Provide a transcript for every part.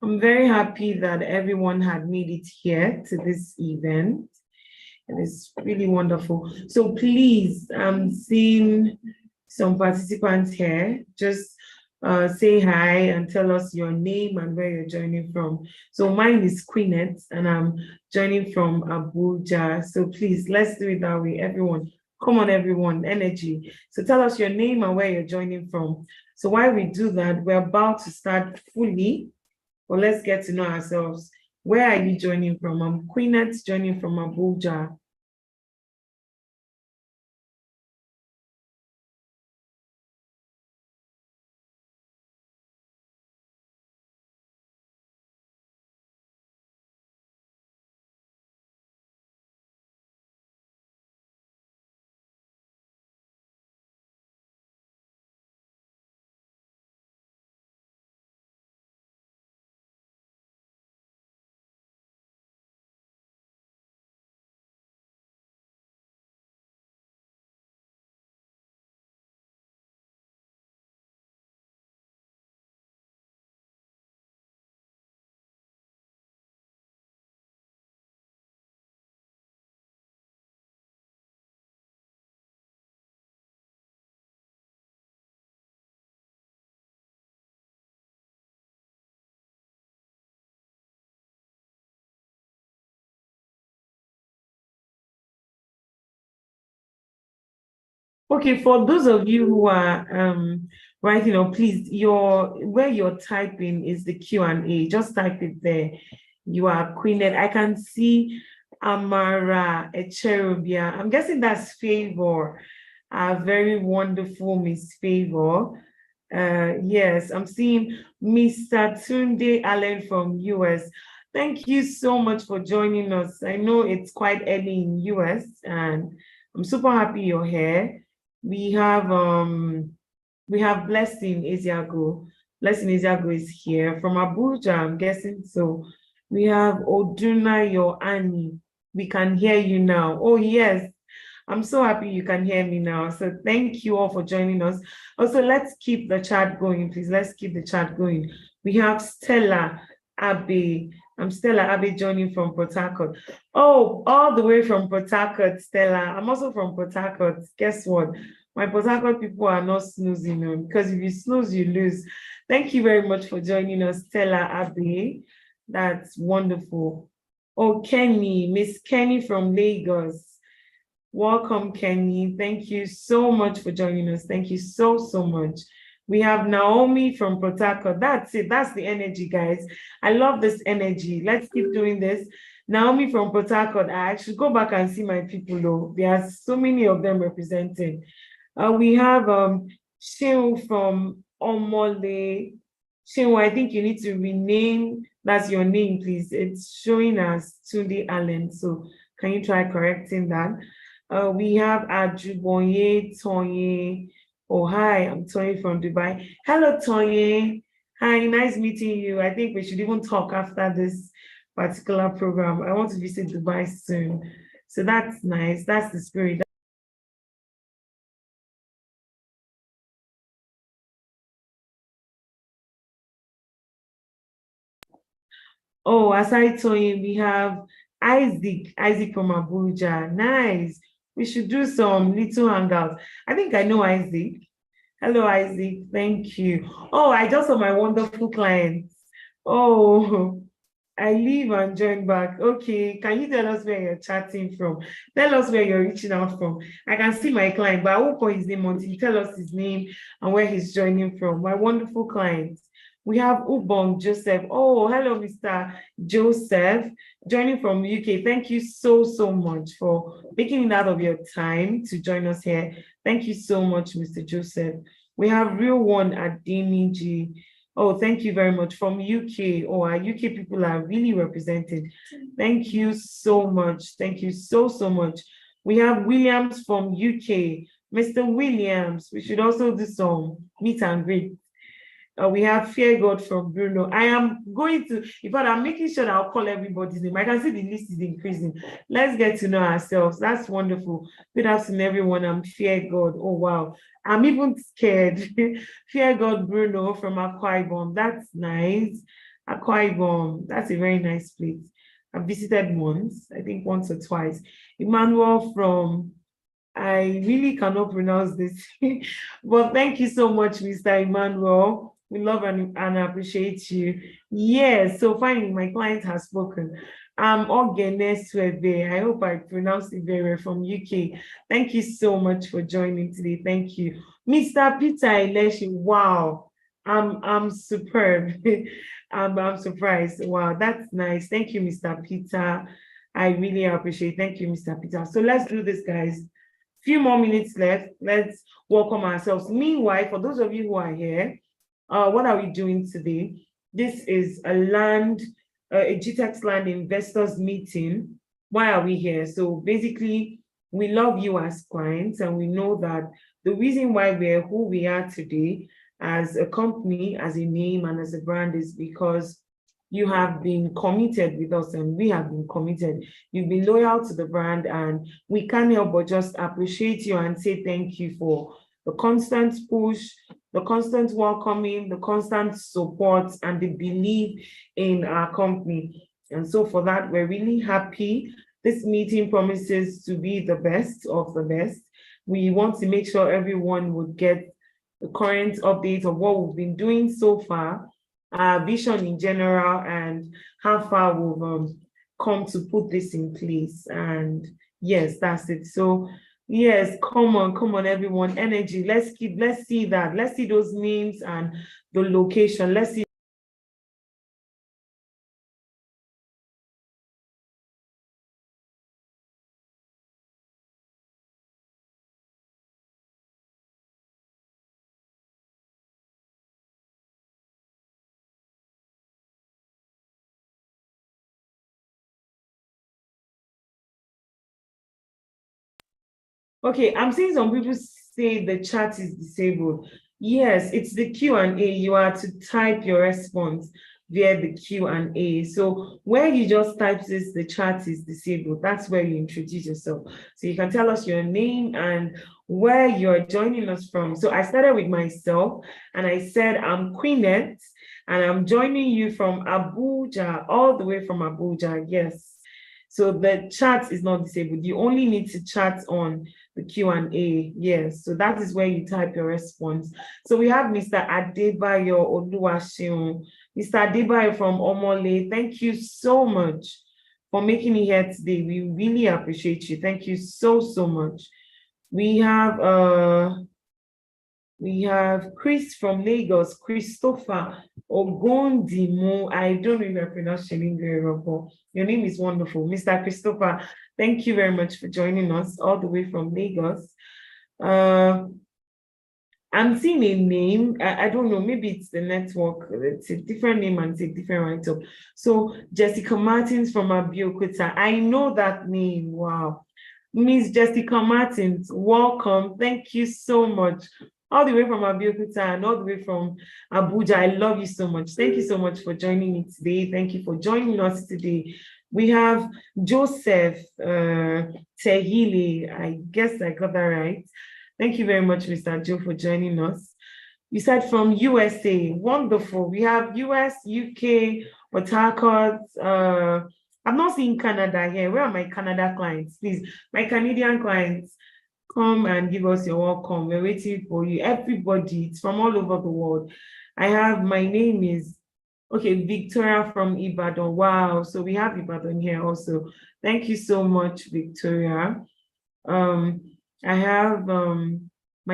I'm very happy that everyone had made it here to this event. It is really wonderful. So please, I'm seeing some participants here. Just say hi and tell us your name and where you're joining from. So mine is Queenette and I'm joining from Abuja. So please, let's do it that way, everyone. Come on, everyone, energy. So tell us your name and where you're joining from. So while we do that, we're about to start fully. Well, let's get to know ourselves. Where are you joining from? I'm Queenette joining from Abuja. Okay, for those of you who are writing, or please, where you're typing is the Q&A. Just type it there. You are Queenette. I can see Amara Echerubia. I'm guessing that's Favor. Very wonderful Miss Favor. Yes, I'm seeing Mr. Tunde Allen from US. Thank you so much for joining us. I know it's quite early in US and I'm super happy you're here. We have Blessing Eziago. Blessing Eziago is here from Abuja, I'm guessing so. We have Oduna Yoani. We can hear you now. Oh yes, I'm so happy you can hear me now. So thank you all for joining us. Also, let's keep the chat going, please. Let's keep the chat going. We have Stella Abe. I'm Stella Abe joining from Port Harcourt. Oh, all the way from Port Harcourt, Stella. I'm also from Port Harcourt. Guess what? My Port Harcourt people are not snoozing because if you snooze, you lose. Thank you very much for joining us, Stella Abe. That's wonderful. Oh, Kenny, Miss Kenny from Lagos. Welcome, Kenny. Thank you so much for joining us. Thank you so, so much. We have Naomi from Port Harcourt. That's it. That's the energy, guys. I love this energy. Let's keep doing this. Naomi from Port Harcourt. I should go back and see my people, though. There are so many of them representing. We have Shehu from Omole. Shehu, I think you need to rename. That's your name, please. It's showing as Tunde Allen. So can you try correcting that? We have Ajuboye Tonye. Oh, hi, I'm Tonye from Dubai. Hello, Tonye. Hi, nice meeting you. I think we should even talk after this particular program. I want to visit Dubai soon. So that's nice. That's the spirit. Oh, aside Tonye, we have Isaac from Abuja. Nice. We should do some little hangouts. I think I know Isaac. Hello, Isaac. Thank you. Oh, I just saw my wonderful clients. Oh, I leave and join back. Okay, can you tell us where you're chatting from? Tell us where you're reaching out from. I can see my client, but I won't call his name until you tell us his name and where he's joining from. My wonderful clients. We have Ubong Joseph. Oh, hello, Mr. Joseph, joining from UK. Thank you so, so much for making it out of your time to join us here. Thank you so much, Mr. Joseph. We have Real One at DMG. Oh, thank you very much from UK. Oh, our UK people are really represented. Thank you so much. Thank you so, so much. We have Williams from UK. Mr. Williams, we should also do some meet and greet. We have Fear God from Bruno. I am going to, in fact, I'm making sure that I'll call everybody's name. I can see the list is increasing. Let's get to know ourselves. That's wonderful. Good afternoon, everyone. I'm Fear God. Oh, wow. I'm even scared. Fear God Bruno from Akwa Ibom. That's nice. Akwa Ibom. That's a very nice place. I've visited once, I think once or twice. Emmanuel from, I really cannot pronounce this, but thank you so much, Mr. Emmanuel. We love and appreciate you. Yes, so finally, my client has spoken. I'm Ogene Swebe. I hope I pronounced it very well, from UK. Thank you so much for joining today. Thank you. Mr. Peter Eleshi, wow, I'm superb. I'm surprised. Wow, that's nice. Thank you, Mr. Peter. I really appreciate it. Thank you, Mr. Peter. So let's do this, guys. Few more minutes left. Let's welcome ourselves. Meanwhile, for those of you who are here, what are we doing today? This is a Gtextland investors meeting. Why are we here? So basically, we love you as clients, and we know that the reason why we're who we are today as a company, as a name, and as a brand is because you have been committed with us, and we have been committed. You've been loyal to the brand, and we can't help but just appreciate you and say thank you for the constant push, the constant welcoming, the constant support, and the belief in our company. And so for that, we're really happy. This meeting promises to be the best of the best. We want to make sure everyone would get the current update of what we've been doing so far, our vision in general, and how far we've come to put this in place. And yes, that's it. So yes, come on, everyone, energy. Let's see that. Let's see those names and the location. Let's see. Okay, I'm seeing some people say the chat is disabled. Yes, it's the Q&A. You are to type your response via the Q&A. So where you just type this, the chat is disabled, that's where you introduce yourself. So you can tell us your name and where you're joining us from. So I started with myself, and I said, I'm Queenette, and I'm joining you from Abuja, all the way from Abuja. Yes. So the chat is not disabled. You only need to chat on the Q&A. Yes, so that is where you type your response. So we have Mr. Adebayo Oluwaseun. Mr. Adebayo from Omole, thank you so much for making it here today. We really appreciate you. Thank you so much. We have Chris from Lagos, Christopher Ogundimo. I don't know if I pronounced your name very well, but your name is wonderful. Mr. Christopher, thank you very much for joining us all the way from Lagos. I'm seeing a name. I don't know, maybe it's the network. It's a different name and it's a different write-up. So Jessica Martins from Abeokuta. I know that name. Wow. Miss Jessica Martins, welcome. Thank you so much. All the way from Abeokuta and all the way from Abuja. I love you so much. Thank you so much for joining me today. Thank you for joining us today. We have Joseph Tehili. I guess I got that right. Thank you very much, Mr. Joe, for joining us. You said from USA. Wonderful. We have US, UK, Port Harcourt. I'm not seeing Canada here. Where are my Canada clients? Please, my Canadian clients, come and give us your welcome. We're waiting for you. Everybody, it's from all over the world. My name is, okay, Victoria from Ibadan. Wow, so we have Ibadan here also. Thank you so much, Victoria. My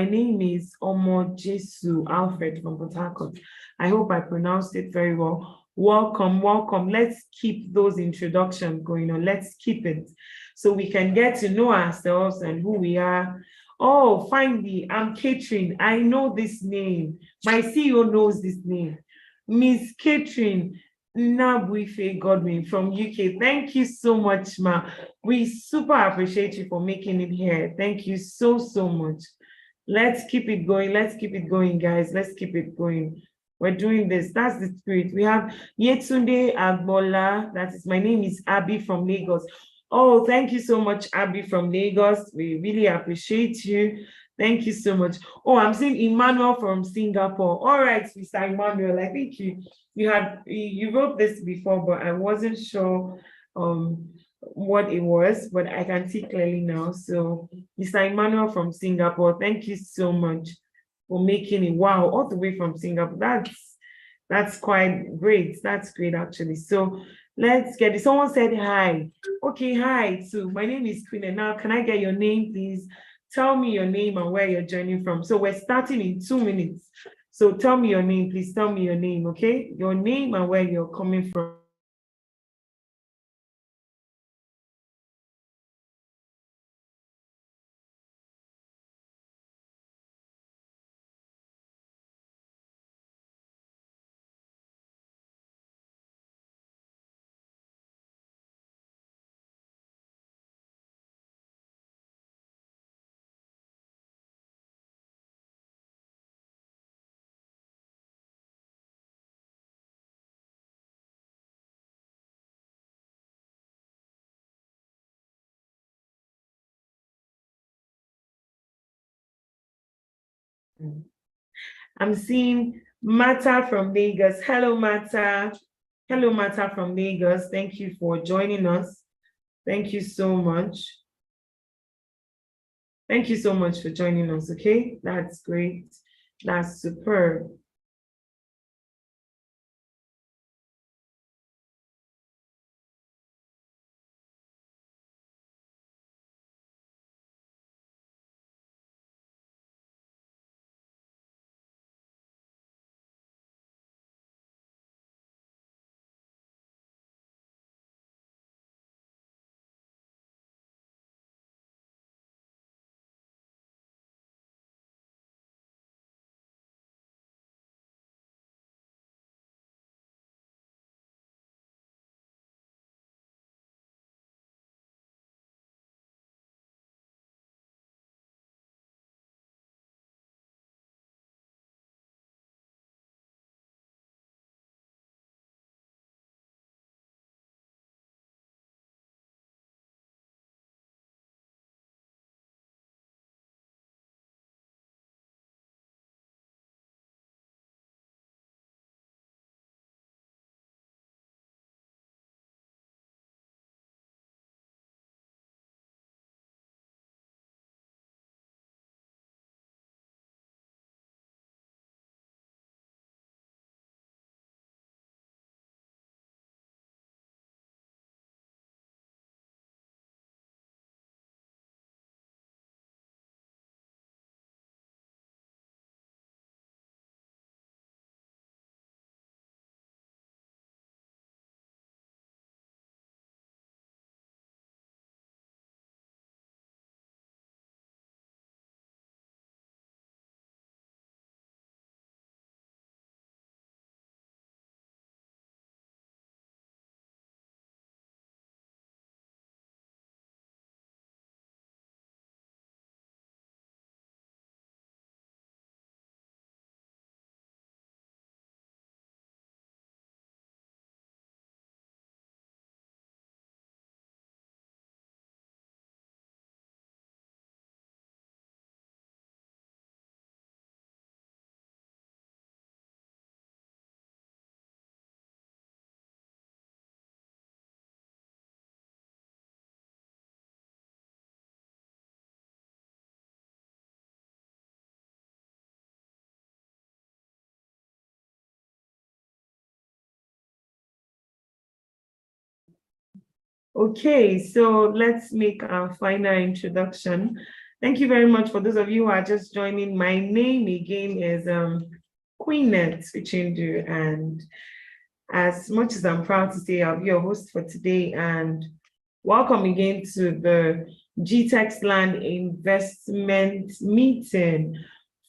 name is Omo Jesu Alfred from Port Harcourt. I hope I pronounced it very well. Welcome. Let's keep those introductions going on. Let's keep it so we can get to know ourselves and who we are. Oh, finally, I'm Catherine. I know this name. My CEO knows this name. Miss Catherine Nabuife Godwin from UK. Thank you so much, ma. We super appreciate you for making it here. Thank you so much. Let's keep it going. Let's keep it going, guys. Let's keep it going. We're doing this. That's the spirit. We have Yetunde Agbola. That is, my name is Abby from Lagos. Oh, thank you so much, Abby from Lagos. We really appreciate you. Thank you so much. Oh, I'm seeing Emmanuel from Singapore. All right, Mr. Emmanuel, I think you wrote this before, but I wasn't sure what it was, but I can see clearly now. So Mr. Emmanuel from Singapore, thank you so much for making it. Wow, all the way from Singapore. That's quite great. That's great, actually. So let's get it. Someone said hi. Okay, hi. So my name is Queen, and now can I get your name, please? Tell me your name and where you're joining from. So we're starting in 2 minutes. So tell me your name, please. Tell me your name, okay? Your name and where you're coming from. I'm seeing Mata from Lagos. Hello, Mata. Hello, Mata from Lagos. Thank you for joining us. Thank you so much. Thank you so much for joining us, okay? That's great. That's superb. Okay, so let's make our final introduction. Thank you very much for those of you who are just joining. My name again is Queenette Uchendu, and as much as I'm proud to say, I'll be your host for today, and welcome again to the Gtextland investment meeting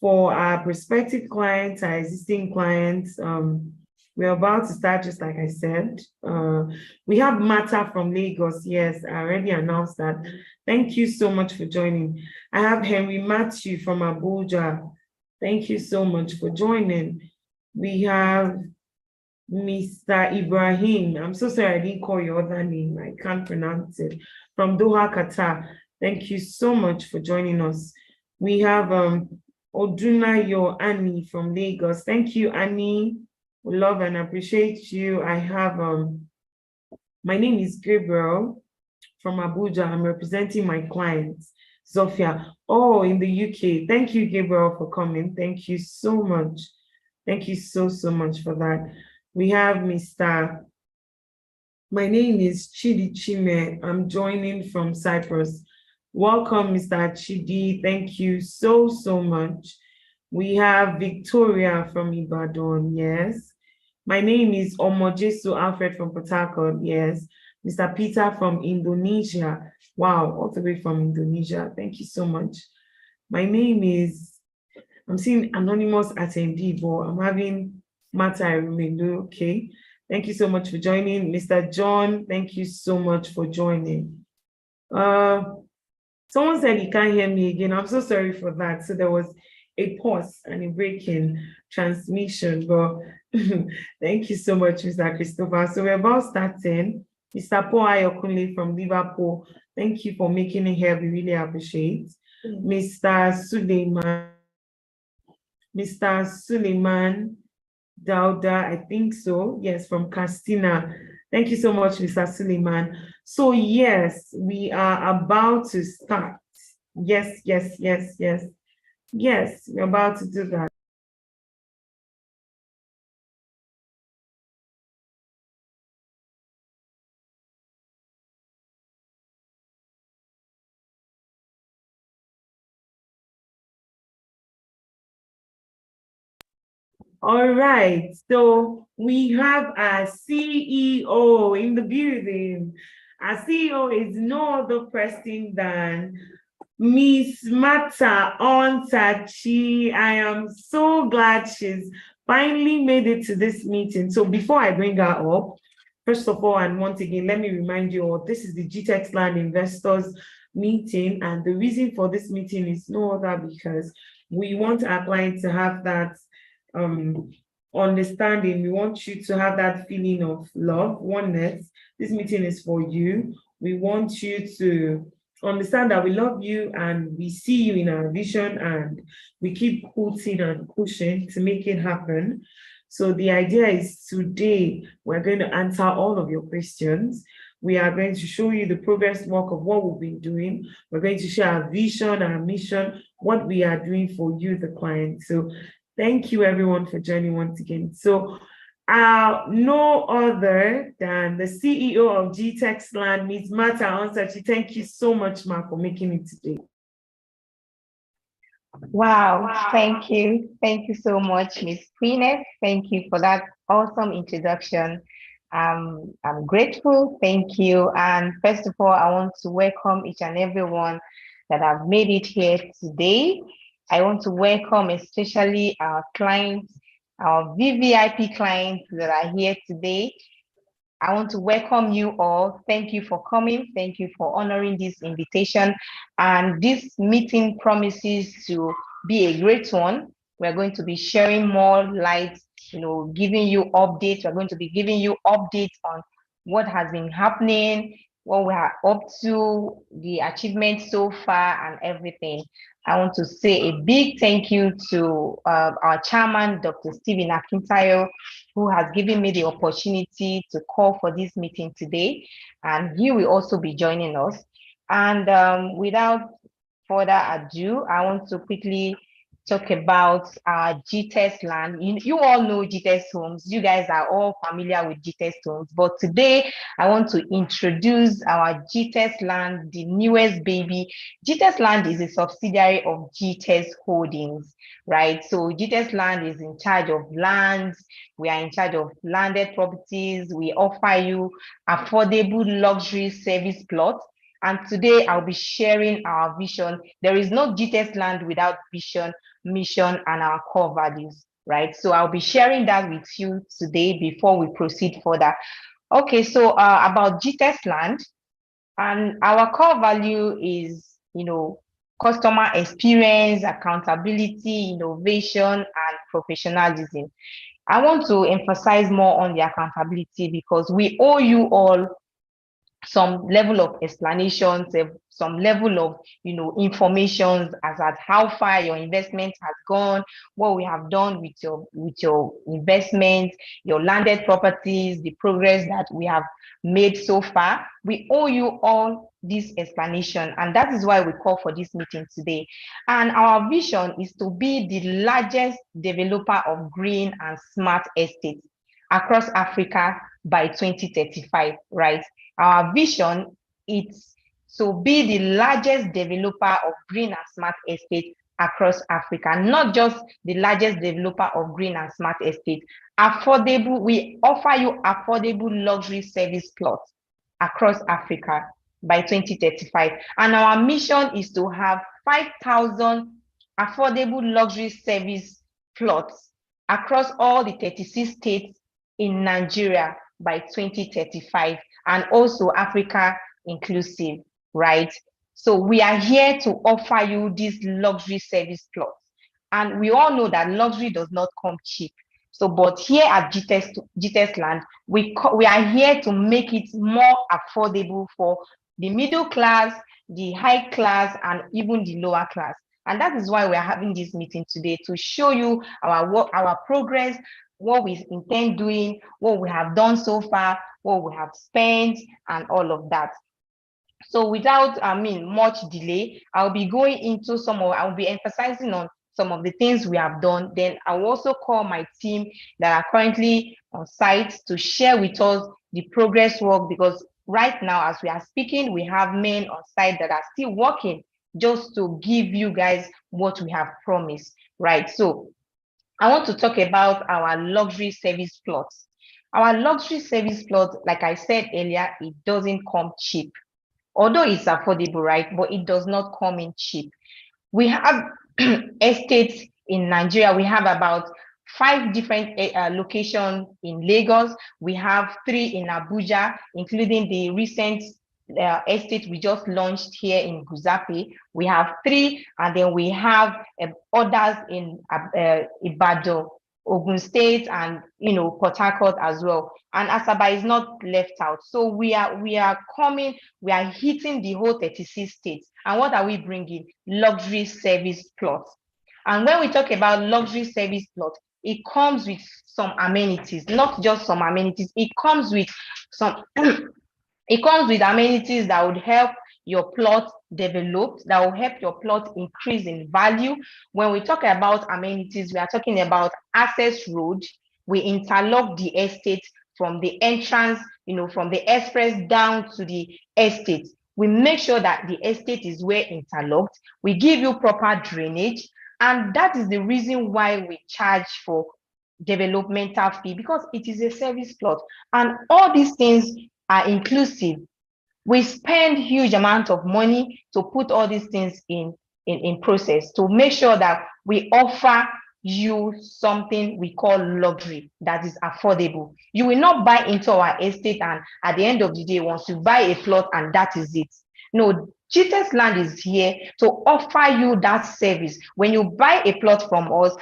for our prospective clients, our existing clients. We're about to start, just like I said. We have Mata from Lagos. Yes, I already announced that. Thank you so much for joining. I have Henry Matthew from Abuja. Thank you so much for joining. We have Mr. Ibrahim. I'm so sorry I didn't call your other name. I can't pronounce it. From Doha, Qatar. Thank you so much for joining us. We have Odunayo Annie from Lagos. Thank you, Annie. We love and appreciate you. I have my name is Gabriel from Abuja. I'm representing my client, Zofia. Oh, in the UK. Thank you, Gabriel, for coming. Thank you so much. Thank you so much for that. We have Mr. My name is Chidi Chime. I'm joining from Cyprus. Welcome, Mr. Chidi. Thank you so much. We have Victoria from Ibadan. Yes. My name is Omojesu Alfred from Port Harcourt. Yes. Mr. Peter from Indonesia. Wow, all the way from Indonesia. Thank you so much. My name is, I'm seeing anonymous attendee, but I'm having Mata Irumelu. Okay. Thank you so much for joining. Mr. John, thank you so much for joining. Someone said he can't hear me again. I'm so sorry for that. So there was a pause and a break in transmission, but thank you so much, Mr. Christopher. So we're about starting. Mr. Paul Ayokunle from Liverpool, thank you for making it here. We really appreciate. Mr. Suleiman Dauda, I think so. Yes, from Castina. Thank you so much, Mr. Suleiman. So yes, we are about to start. Yes, we're about to do that. All right, so we have our CEO in the building. Our CEO is no other person than Miss Mata Ontachi. I am so glad she's finally made it to this meeting. So before I bring her up, first of all, and once again, let me remind you all, this is the Gtextland Investors meeting, and the reason for this meeting is no other because we want our clients to have that understanding. We want you to have that feeling of love, oneness. This meeting is for you. We want you to understand that we love you and we see you in our vision, and we keep putting and pushing to make it happen. So the idea is today we're going to answer all of your questions. We are going to show you the progress work of what we've been doing. We're going to share our vision, our mission, what we are doing for you, the client. So thank you everyone for joining once again. So no other than the CEO of Gtextland, Ms. Mata Onsachi. Thank you so much, Ma, for making it today. Wow, thank you. Thank you so much, Ms. Queeneth. Thank you for that awesome introduction. I'm grateful. Thank you. And first of all, I want to welcome each and everyone that have made it here today. I want to welcome especially our clients, our VVIP clients that are here today. I want to welcome you all. Thank you for coming. Thank you for honoring this invitation. And this meeting promises to be a great one. We're going to be sharing more light, giving you updates. We're going to be giving you updates on what has been happening, what we are up to, the achievements so far, and everything. I want to say a big thank you to our chairman, Dr. Stephen Akintayo, who has given me the opportunity to call for this meeting today. And he will also be joining us. And without further ado, I want to quickly talk about Gtextland. You all know Gtext Homes. You guys are all familiar with Gtext Homes. But today, I want to introduce our Gtextland, the newest baby. Gtextland is a subsidiary of Gtext Holdings, right? So Gtextland is in charge of lands. We are in charge of landed properties. We offer you affordable luxury service plots. And today I'll be sharing our vision. There is no Gtextland without vision, mission, and our core values, right? So I'll be sharing that with you today before we proceed further. Okay, so about Gtextland, and our core value is, customer experience, accountability, innovation, and professionalism. I want to emphasize more on the accountability because we owe you all some level of explanations, some level of information as at how far your investment has gone, what we have done with your investment, your landed properties, the progress that we have made so far. We owe you all this explanation, and that is why we call for this meeting today. And our vision is to be the largest developer of green and smart estates across Africa by 2035, right? Our vision is to be the largest developer of green and smart estates across Africa, not just the largest developer of green and smart estates. Affordable, we offer you affordable luxury service plots across Africa by 2035. And our mission is to have 5,000 affordable luxury service plots across all the 36 states in Nigeria by 2035, and also Africa inclusive, right? So we are here to offer you these luxury service plots. And we all know that luxury does not come cheap. So, but here at Gtextland, we are here to make it more affordable for the middle class, the high class, and even the lower class. And that is why we are having this meeting today, to show you our progress, what we intend doing, what we have done so far, what we have spent, and all of that. So without much delay, I'll be going into I'll be emphasizing on some of the things we have done. Then I'll also call my team that are currently on site to share with us the progress work, because right now, as we are speaking, we have men on site that are still working just to give you guys what we have promised, right? So I want to talk about our luxury service plots. Our luxury service plot, like I said earlier, it doesn't come cheap. Although it's affordable, right? But it does not come in cheap. We have estates in Nigeria. We have about 5 different locations in Lagos. We have 3 in Abuja, including the recent estate we just launched here in Guzape. We have 3, and then we have others in Ibadan, Ogun State, and Port Harcourt as well. And Asaba is not left out. So we are hitting the whole 36 states. And what are we bringing? Luxury service plots. And when we talk about luxury service plots, it comes with some amenities, not just some amenities. It comes with amenities that would help your plot develop, that will help your plot increase in value. When we talk about amenities, we are talking about access road. We interlock the estate from the entrance, from the express down to the estate. We make sure that the estate is well interlocked. We give you proper drainage. And that is the reason why we charge for developmental fee, because it is a service plot. And all these things are inclusive. We spend huge amount of money to put all these things in process, to make sure that we offer you something we call luxury that is affordable. You will not buy into our estate and at the end of the day, once you buy a plot and that is it. No, Gtextland is here to offer you that service. When you buy a plot from us,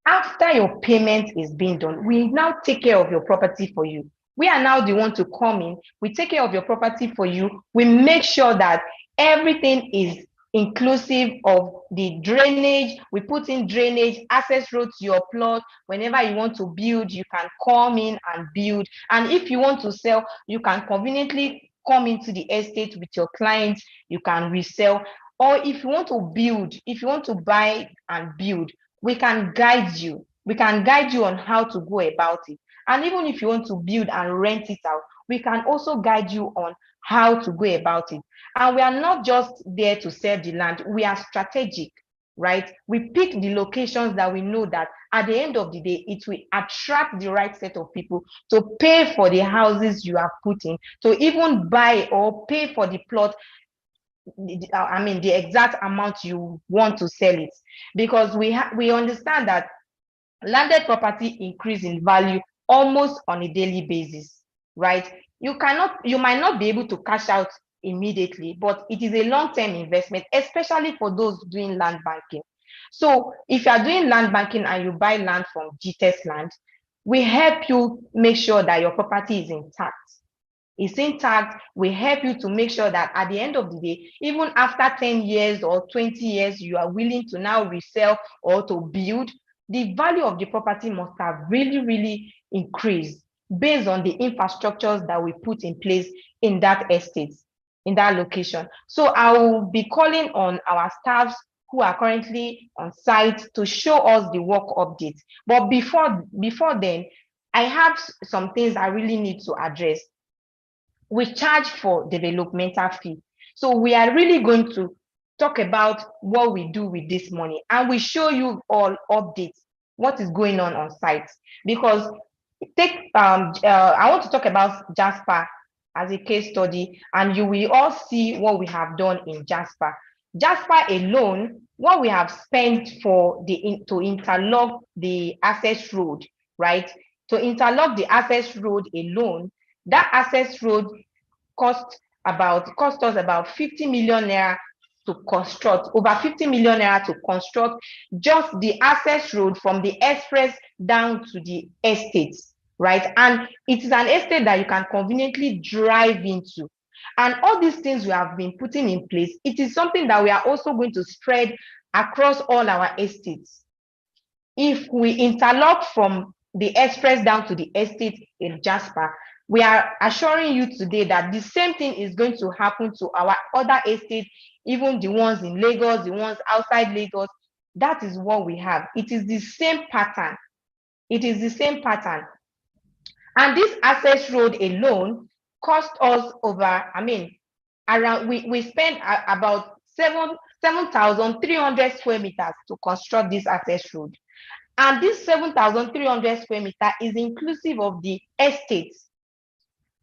after your payment is being done, we now take care of your property for you. We are now the one to come in. We take care of your property for you. We make sure that everything is inclusive of the drainage. We put in drainage, access road to your plot. Whenever you want to build, you can come in and build. And if you want to sell, you can conveniently come into the estate with your clients. You can resell. Or if you want to build, if you want to buy and build, we can guide you. We can guide you on how to go about it. And even if you want to build and rent it out, we can also guide you on how to go about it. And we are not just there to sell the land. We are strategic, right? We pick the locations that we know that at the end of the day, it will attract the right set of people to pay for the houses you are putting, to even buy or pay for the plot, the exact amount you want to sell it. Because we understand that landed property increase in value almost on a daily basis, right? You might not be able to cash out immediately, but it is a long-term investment, especially for those doing land banking. So if you are doing land banking and you buy land from Gtextland, We help you make sure that your property is intact. It's intact. We help you to make sure that at the end of the day, even after 10 years or 20 years, you are willing to now resell or to build, the value of the property must have really, really increased based on the infrastructures that we put in place in that estate, in that location. So I will be calling on our staffs who are currently on site to show us the work update. But before then, I have some things I really need to address. We charge for developmental fee. So we are really going to talk about what we do with this money, and we show you all updates, what is going on site. Because I want to talk about Jasper as a case study, and you will all see what we have done in Jasper. Jasper alone, what we have spent for to interlock the access road, right? To interlock the access road alone, that access road cost us about 50 million naira to construct, over 50 million naira to construct just the access road from the express down to the estate, right? And it is an estate that you can conveniently drive into. And all these things we have been putting in place, it is something that we are also going to spread across all our estates. If we interlock from the express down to the estate in Jasper, we are assuring you today that the same thing is going to happen to our other estates, even the ones in Lagos, the ones outside Lagos. That is what we have. It is the same pattern. It is the same pattern. And this access road alone cost us over, we spent about 7,300 square meters to construct this access road. And this 7,300 square meter is inclusive of the estates.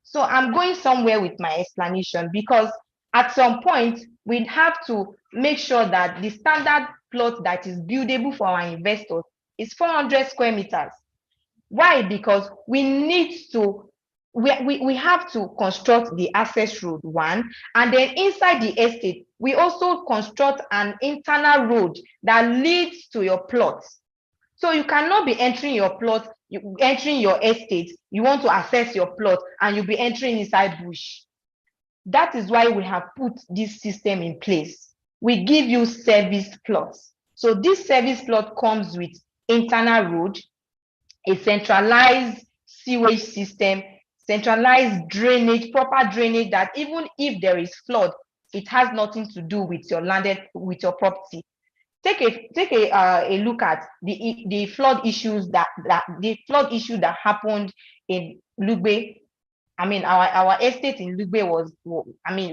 So I'm going somewhere with my explanation, because at some point we have to make sure that the standard plot that is buildable for our investors is 400 square meters. Why? Because we need to, we have to construct the access road, one, and then inside the estate, we also construct an internal road that leads to your plots. So you cannot be entering your plot, entering your estate, you want to access your plot, and you'll be entering inside bush. That is why we have put this system in place. We give you service plots. So this service plot comes with internal road, a centralized sewage system, centralized drainage, proper drainage, that even if there is flood, it has nothing to do with your property. Take a look at the flood issues that happened in Lugbe. Our estate in Lugbe was,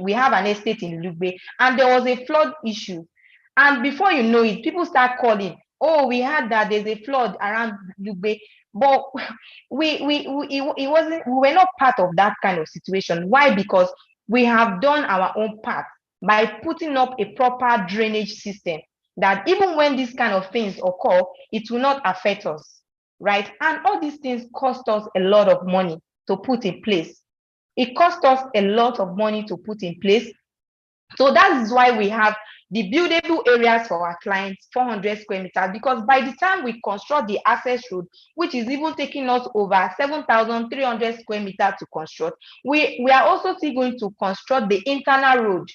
we have an estate in Lugbe, and there was a flood issue. And before you know it, people start calling, oh, we heard that there's a flood around Lugbe. But we were not part of that kind of situation. Why? Because we have done our own part by putting up a proper drainage system, that even when these kind of things occur, it will not affect us, right? And all these things cost us a lot of money to put in place. It cost us a lot of money to put in place. So that is why we have the buildable areas for our clients, 400 square meters, because by the time we construct the access road, which is even taking us over 7,300 square meters to construct, we are also still going to construct the internal road,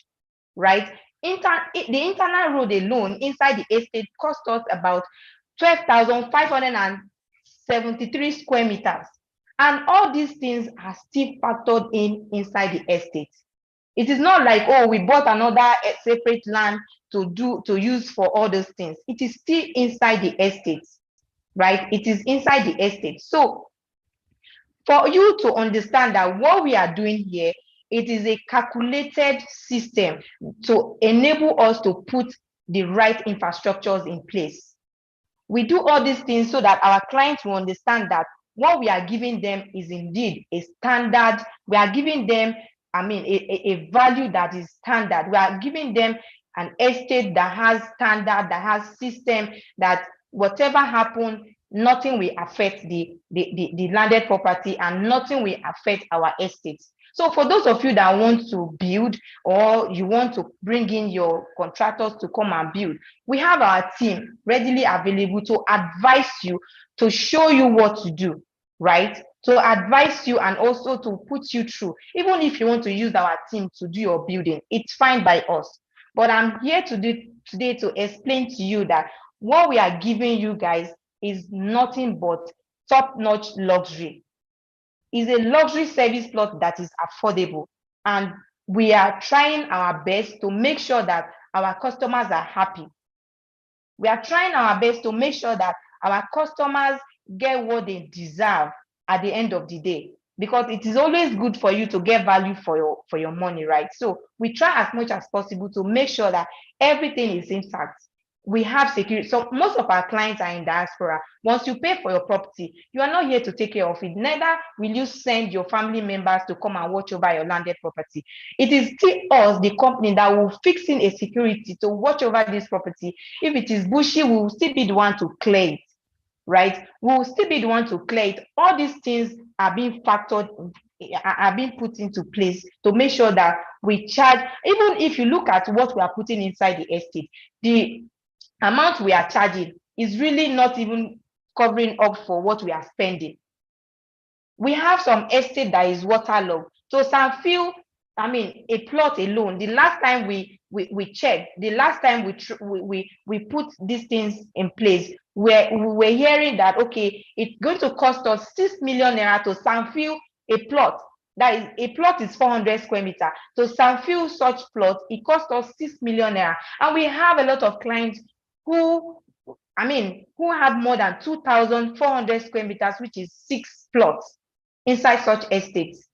right? The internal road alone inside the estate cost us about 12,573 square meters. And all these things are still factored inside the estate. It is not like, oh, we bought another separate land to use for all those things. It is still inside the estate, right? It is inside the estate. So for you to understand that what we are doing here, it is a calculated system to enable us to put the right infrastructures in place. We do all these things so that our clients will understand that what we are giving them is indeed a standard. We are giving them, a value that is standard. We are giving them an estate that has standard, that has system, that whatever happens, nothing will affect the landed property, and nothing will affect our estates. So for those of you that want to build, or you want to bring in your contractors to come and build, we have our team readily available to advise you, to show you what to do. right? To advise you and also to put you through. Even if you want to use our team to do your building, it's fine by us. But I'm here today to explain to you that what we are giving you guys is nothing but top-notch luxury. It's a luxury service plot that is affordable. And we are trying our best to make sure that our customers are happy. We are trying our best to make sure that our customers get what they deserve at the end of the day, because it is always good for you to get value for your money, right? So we try as much as possible to make sure that everything is intact. We have security. So most of our clients are in diaspora. Once you pay for your property, you are not here to take care of it. Neither will you send your family members to come and watch over your landed property. It is still us, the company, that will fix in a security to watch over this property. If it is bushy, we will still be the one to clear it, right? We will still be the one to clear it. All these things are being factored, are being put into place to make sure that we charge. Even if you look at what we are putting inside the estate, the amount we are charging is really not even covering up for what we are spending. We have some estate that is waterlogged. So some feel, I mean, a plot alone, the last time we checked, the last time we put these things in place, we were hearing that, okay, it's going to cost us 6 million naira to Sanfill a plot. That is, a plot is 400 square meter. So Sanfill such plot, it cost us 6 million naira. And we have a lot of clients who, I mean, who have more than 2,400 square meters, which is 6 plots inside such estates.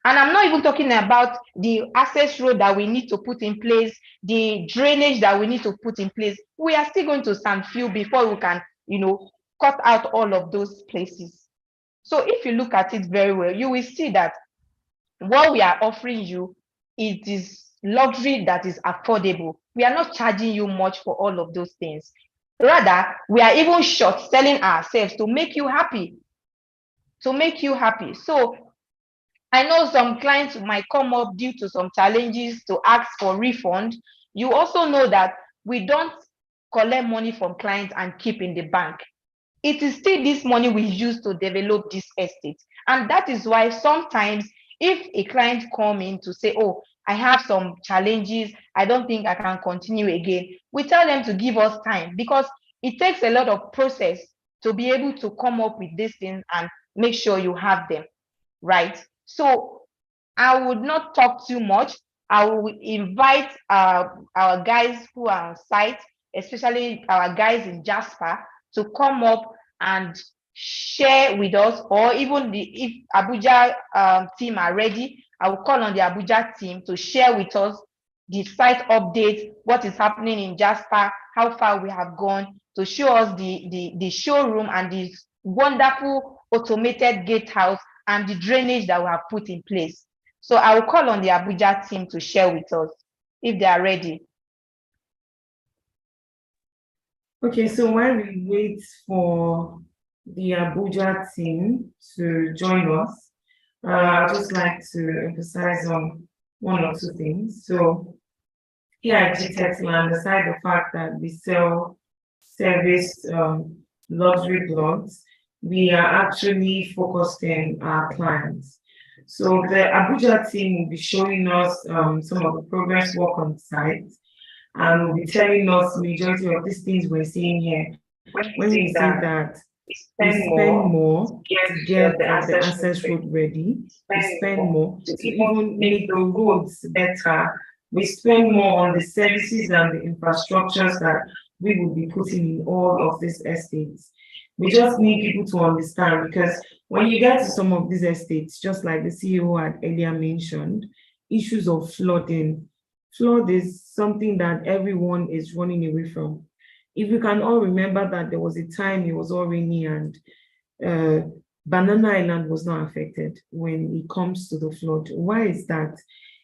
And I'm not even talking about the access road that we need to put in place, the drainage that we need to put in place. We are still going to Sanfill before we can, cut out all of those places. So if you look at it very well, you will see that what we are offering you, it is luxury that is affordable. We are not charging you much for all of those things. Rather, we are even short selling ourselves to make you happy. To make you happy. So I know some clients might come up due to some challenges to ask for refund. You also know that we don't collect money from clients and keep in the bank. It is still this money we use to develop this estate. And that is why sometimes if a client come in to say, oh, I have some challenges, I don't think I can continue again, we tell them to give us time, because it takes a lot of process to be able to come up with these things and make sure you have them, right? So I would not talk too much. I will invite our guys who are on site, especially our guys in Jasper, to come up and share with us, or even if Abuja team are ready, I will call on the Abuja team to share with us the site updates, what is happening in Jasper, how far we have gone, to show us the showroom and the wonderful automated gatehouse and the drainage that we have put in place. So I will call on the Abuja team to share with us if they are ready. Okay, so while we wait for the Abuja team to join us, I'd just like to emphasize on one or two things. So here at Gtextland, aside the fact that we sell service luxury blogs, we are actually focused on our clients. So the Abuja team will be showing us some of the progress work on site, and will be telling us majority of these things we're seeing here. When we see that we spend more to get the access road ready, we spend more to even make the roads better, we spend more on the services and the infrastructures that we will be putting in all of these estates. We just need people to understand, because when you get to some of these estates, just like the CEO had earlier mentioned, issues of flooding. Flood is something that everyone is running away from. If you can all remember that there was a time it was all rainy and Banana Island was not affected when it comes to the flood. Why is that?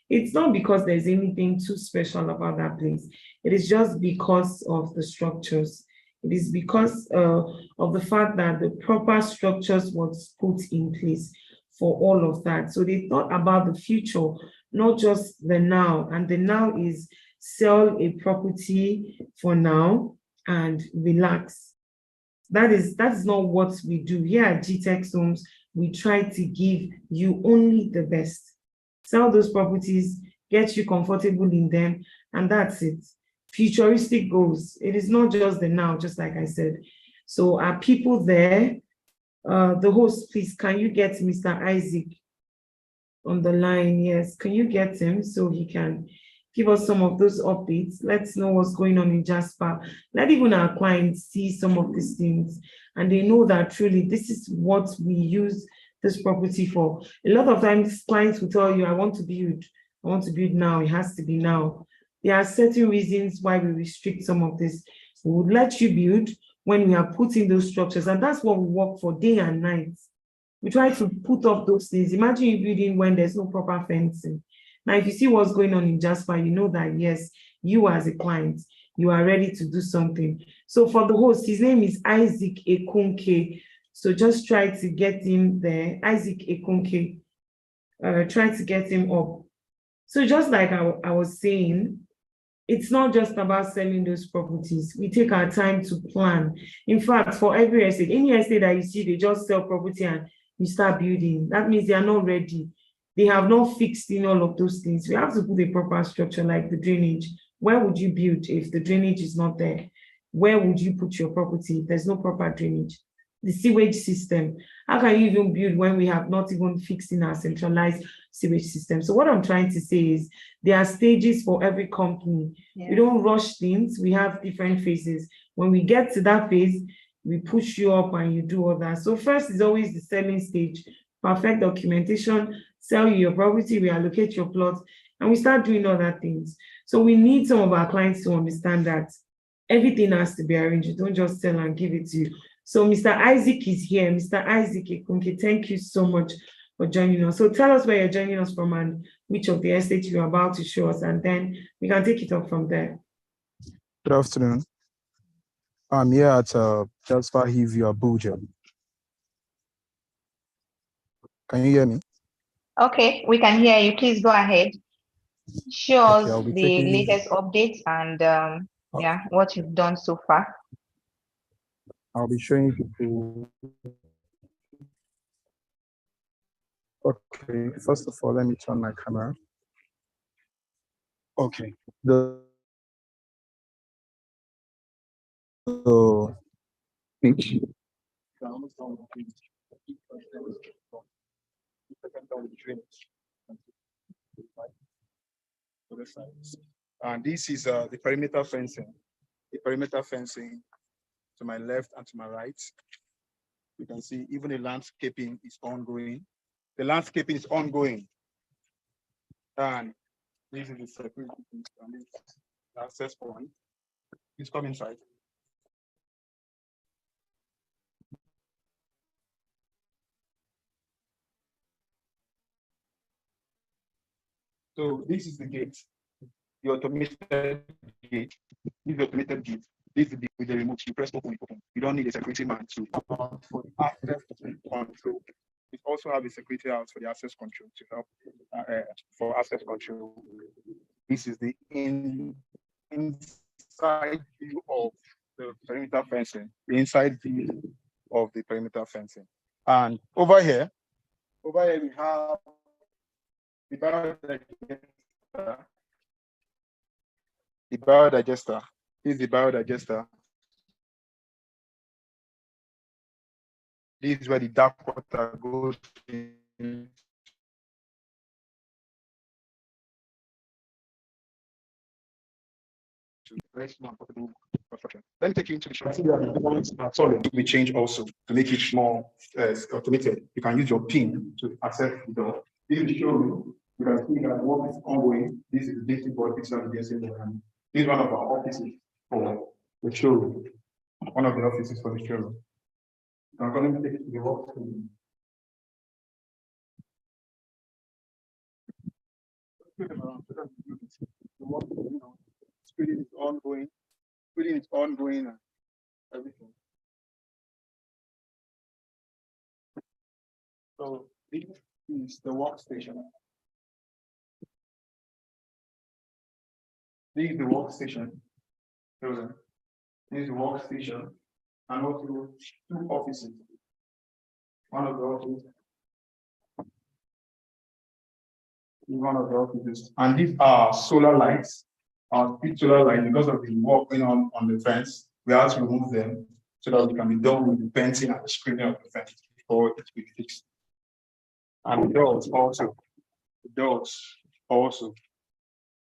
It's not because there's anything too special about that place. It is just because of the structures. It is because of the fact that the proper structures was put in place for all of that. So they thought about the future, not just the now. And the now is sell a property for now and relax. That is not what we do here at Gtext Homes. we try to give you only the best. Sell those properties, get you comfortable in them, and that's it. Futuristic goals. It is not just the now, just like I said. So are people there? The host, please, can you get Mr. Isaac on the line? Yes, can you get him so he can give us some of those updates? Let's know what's going on in Jasper. Let even our clients see some of these things and they know that truly this is what we use this property for. A lot of times clients will tell you, I want to build now, it has to be now. There are certain reasons why we restrict some of this. We would let you build when we are putting those structures, and that's what we work for day and night. We try to put up those things. Imagine you building when there's no proper fencing. Now, if you see what's going on in Jasper, you know that yes, you as a client, you are ready to do something. So for the host, his name is Isaac Ekunke. So just try to get him there. Isaac Ekunke. Try to get him up. So just like I was saying, it's not just about selling those properties. We take our time to plan. In fact, for every estate, any estate that you see, they just sell property and you start building. That means they are not ready. They have not fixed in all of those things. We have to put a proper structure like the drainage. Where would you build if the drainage is not there? Where would you put your property if there's no proper drainage? The sewage system. How can you even build when we have not even fixed in our centralized sewage system? So what I'm trying to say is there are stages for every company. Yeah. We don't rush things. We have different phases. When we get to that phase, we push you up and you do all that. So first is always the selling stage. Perfect documentation, sell you your property, reallocate your plots, and we start doing other things. So we need some of our clients to understand that everything has to be arranged. You don't just sell and give it to you. So Mr. Isaac is here. Mr. Isaac Ekunke, thank you so much for joining us. So tell us where you're joining us from and which of the estates you're about to show us, and then we can take it up from there. Good afternoon. I'm here at Jasper Hillview, Abuja. Can you hear me? Okay, we can hear you. Please go ahead. Show us Okay, the latest updates and yeah, what you've done so far. I'll be showing you. Okay, first of all, let me turn my camera. Okay. And this is the perimeter fencing. The perimeter fencing to my left and to my right. You can see even the landscaping is ongoing. The landscaping is ongoing. And this is the security and this access point. Please come inside. So this is the gate, the automated gate. This is the automated gate. This is the with the remote. You press open, open. You don't need a security man to for access control. We also have a security house for the access control to help for access control. This is the inside view of the perimeter fencing. The inside view of the perimeter fencing. And over here we have the biodigester. The biodigester. This is the biodigester. This is where the dark water goes in. Very small construction. Let me take you into the shop. Sorry, we change also to make it more automated. You can use your PIN to access the door. This is the showroom. You can see that work is ongoing. This is the basic board picture of the DSA. This is one of our offices for the showroom. One of the offices for the showroom. I'm going to take it to the work. Screening is ongoing. Screening is ongoing and everything. So this is the workstation. This is the workstation. This is the workstation and also two offices. One of the offices in one of the offices. And these are solar lights, big solar lights. Because of the work going on the fence, we have to remove them so that we can be done with the painting and the screening of the fence before it will be fixed. And the doors also. The doors also.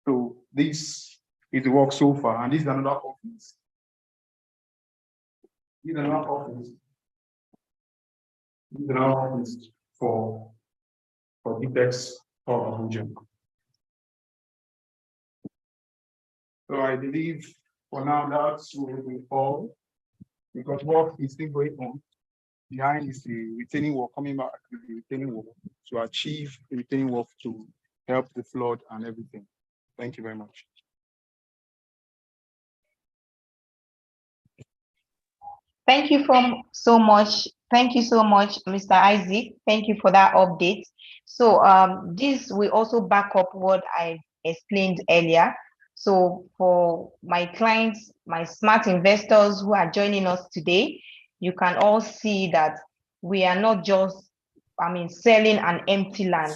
So this is the work so far, and this is another office. This is another office. This is another office for Gtext or Abuja. So I believe for now that will be all, because work is still going on. Behind is the retaining wall, coming back to the retaining wall to achieve the retaining wall to help the flood and everything. Thank you very much. Thank you so much. Thank you so much, Mr. Isaac. Thank you for that update. So this will also back up what I explained earlier. So for my clients, my smart investors who are joining us today, you can all see that we are not just, selling an empty land.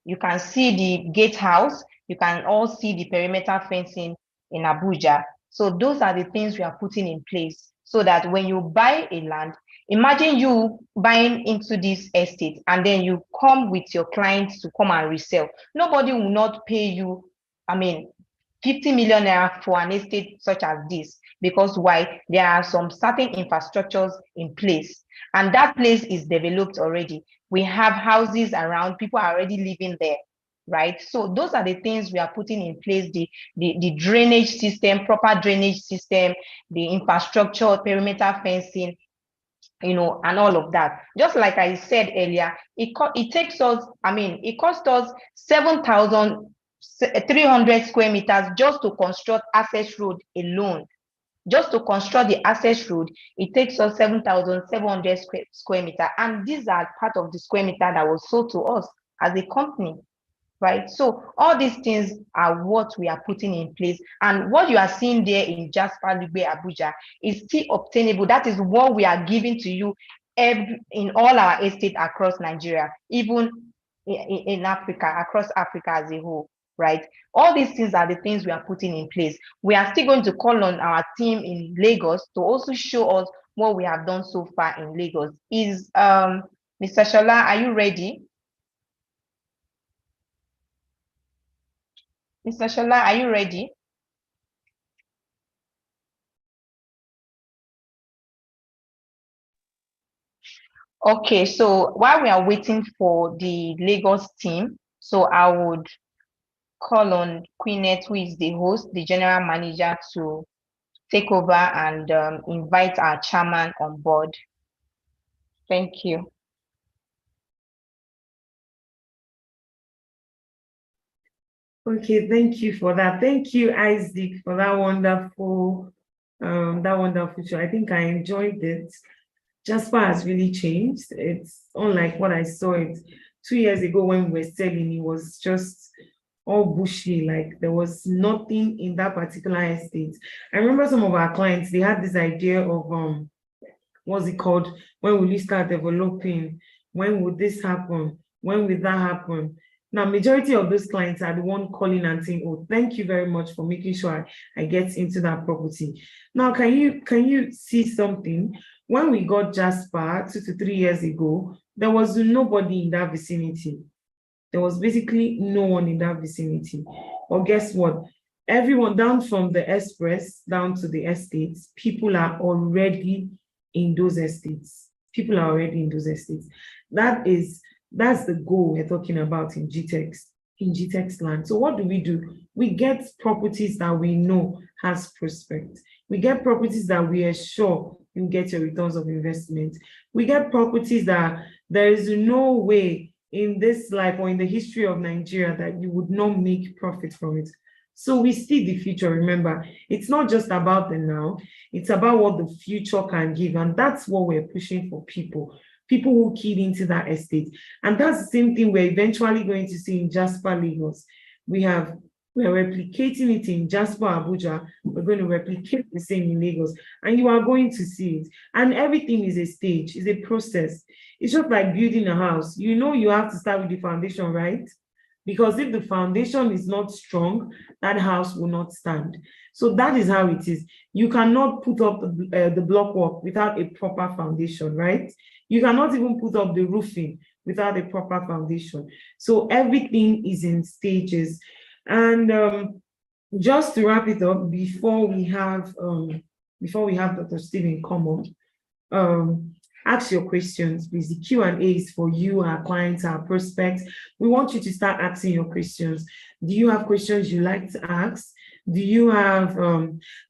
You can see the gatehouse. You can all see the perimeter fencing in Abuja. So those are the things we are putting in place so that when you buy a land, imagine you buying into this estate and then you come with your clients to come and resell. Nobody will not pay you, 50 million naira for an estate such as this, because why? There are some certain infrastructures in place and that place is developed already. We have houses around, people are already living there, right? So those are the things we are putting in place, the drainage system, proper drainage system, the infrastructure, perimeter fencing, and all of that. Just like I said earlier, it takes us, it cost us 7,300 square meters just to construct access road alone. Just to construct the access road, it takes us 7,700 square meter. And these are part of the square meter that was sold to us as a company, right? So all these things are what we are putting in place. And what you are seeing there in Jasper Ligbe, Abuja is still obtainable. That is what we are giving to you in all our estates across Nigeria, even in Africa, across Africa as a whole. Right? All these things are the things we are putting in place. We are still going to call on our team in Lagos to also show us what we have done so far in Lagos. Is Mr. Shola, are you ready? Mr. Shola, are you ready? Okay, so while we are waiting for the Lagos team, so I would call on Queenette, who is the host, the general manager, to take over and invite our chairman on board. Thank you. Okay, thank you for that. Thank you, Isaac, for that wonderful show. I think I enjoyed it. Jasper has really changed. It's unlike what I saw it 2 years ago when we were selling. It was just all bushy, like there was nothing in that particular estate. I remember some of our clients, they had this idea of what's it called? When will you start developing? When would this happen? When will that happen? Now, majority of those clients are the one calling and saying, "Oh, thank you very much for making sure I get into that property." Now, can you see something? When we got Jasper 2 to 3 years ago, there was nobody in that vicinity. There was basically no one in that vicinity. But guess what? Everyone down from the express down to the estates, people are already in those estates. People are already in those estates. That's the goal we're talking about in Gtextland. So what do? We get properties that we know has prospect. We get properties that we are sure you get your returns of investment. We get properties that there is no way in this life or in the history of Nigeria that you would not make profit from it. So we see the future. Remember, it's not just about the now, it's about what the future can give. And that's what we're pushing for people who keyed into that estate. And that's the same thing we're eventually going to see in Jasper, Lagos. We're replicating it in Jasper, Abuja. We're going to replicate the same in Lagos. And you are going to see it. And everything is a stage, it's a process. It's just like building a house. You know you have to start with the foundation, right? Because if the foundation is not strong, that house will not stand. So that is how it is. You cannot put up the block work without a proper foundation, right? You cannot even put up the roofing without a proper foundation. So everything is in stages. And just to wrap it up, before we have Dr. Stephen come up, ask your questions, please. The Q&A is for you, our clients, our prospects. We want you to start asking your questions. Do you have questions you like to ask? Do you have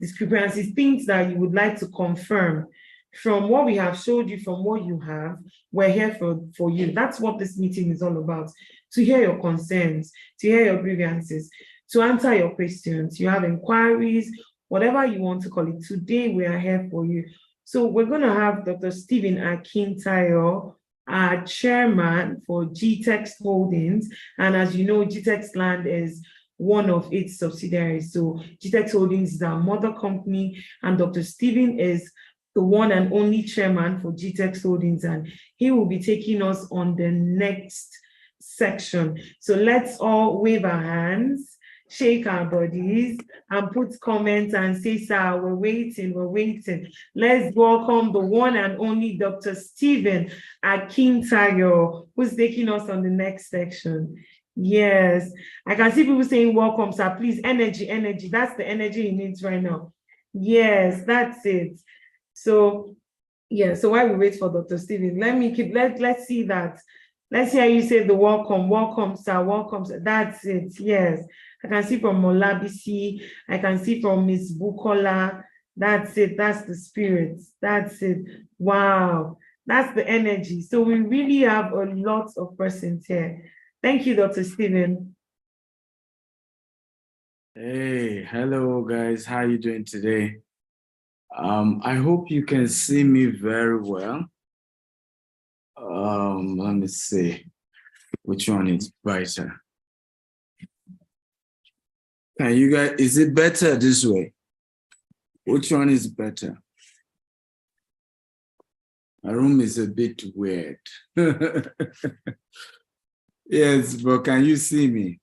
discrepancies, things that you would like to confirm from what we have showed you, from what you have? We're here for you. That's what this meeting is all about, to hear your concerns, to hear your grievances, to answer your questions. You have inquiries, whatever you want to call it. Today, we are here for you. So we're going to have Dr. Stephen Akintayo, our chairman for Gtext Holdings. And as you know, Gtextland is one of its subsidiaries. So Gtext Holdings is our mother company, and Dr. Stephen is the one and only chairman for Gtext Holdings, and he will be taking us on the next section. So let's all wave our hands, shake our bodies, and put comments and say, sir, we're waiting. Let's welcome the one and only Dr. Stephen Akintayo, who's taking us on the next section. Yes, I can see people saying welcome, sir. Please, energy. That's the energy he needs right now. Yes, that's it. So, yeah, so while we wait for Dr. Stephen, let's see that. Let's hear you say the welcome, sir. That's it. Yes. I can see from Molabisi, I can see from Miss Bukola. That's it. That's the spirit. That's it. Wow. That's the energy. So we really have a lot of persons here. Thank you, Dr. Stephen. Hey, hello guys. How are you doing today? I hope you can see me very well. Let me see which one is brighter. Can you guys, is it better this way? Which one is better? My room is a bit weird. Yes, but can you see me?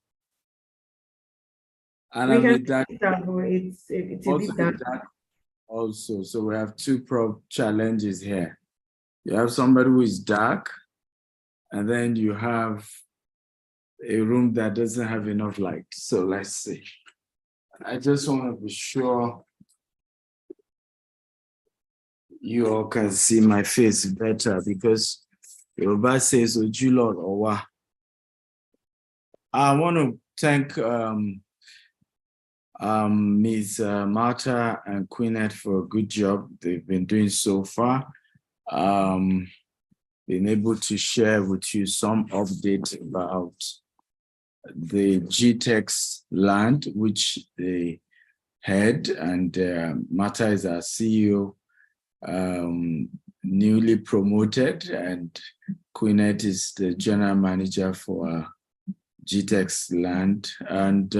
And We I'm can a dark, see that, but it's a also bit dark. dark also. So we have two challenges here. You have somebody who is dark, and then you have a room that doesn't have enough light. So let's see. I just want to be sure you all can see my face better, because Yoruba says Ojulor Owa. I want to thank Ms. Martha and Queenette for a good job they've been doing so far. Been able to share with you some updates about the Gtextland, which they had, and Martha is our CEO, newly promoted, and Queenette is the general manager for Gtextland, and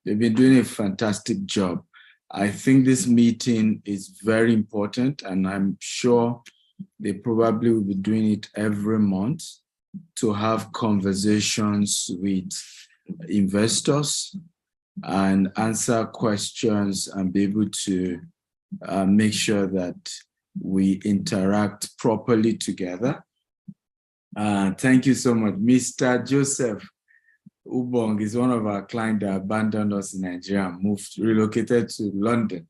they've been doing a fantastic job. I think this meeting is very important, and I'm sure they probably will be doing it every month to have conversations with investors and answer questions and be able to make sure that we interact properly together. Thank you so much. Mr. Joseph Ubong is one of our clients that abandoned us in Nigeria, relocated to London.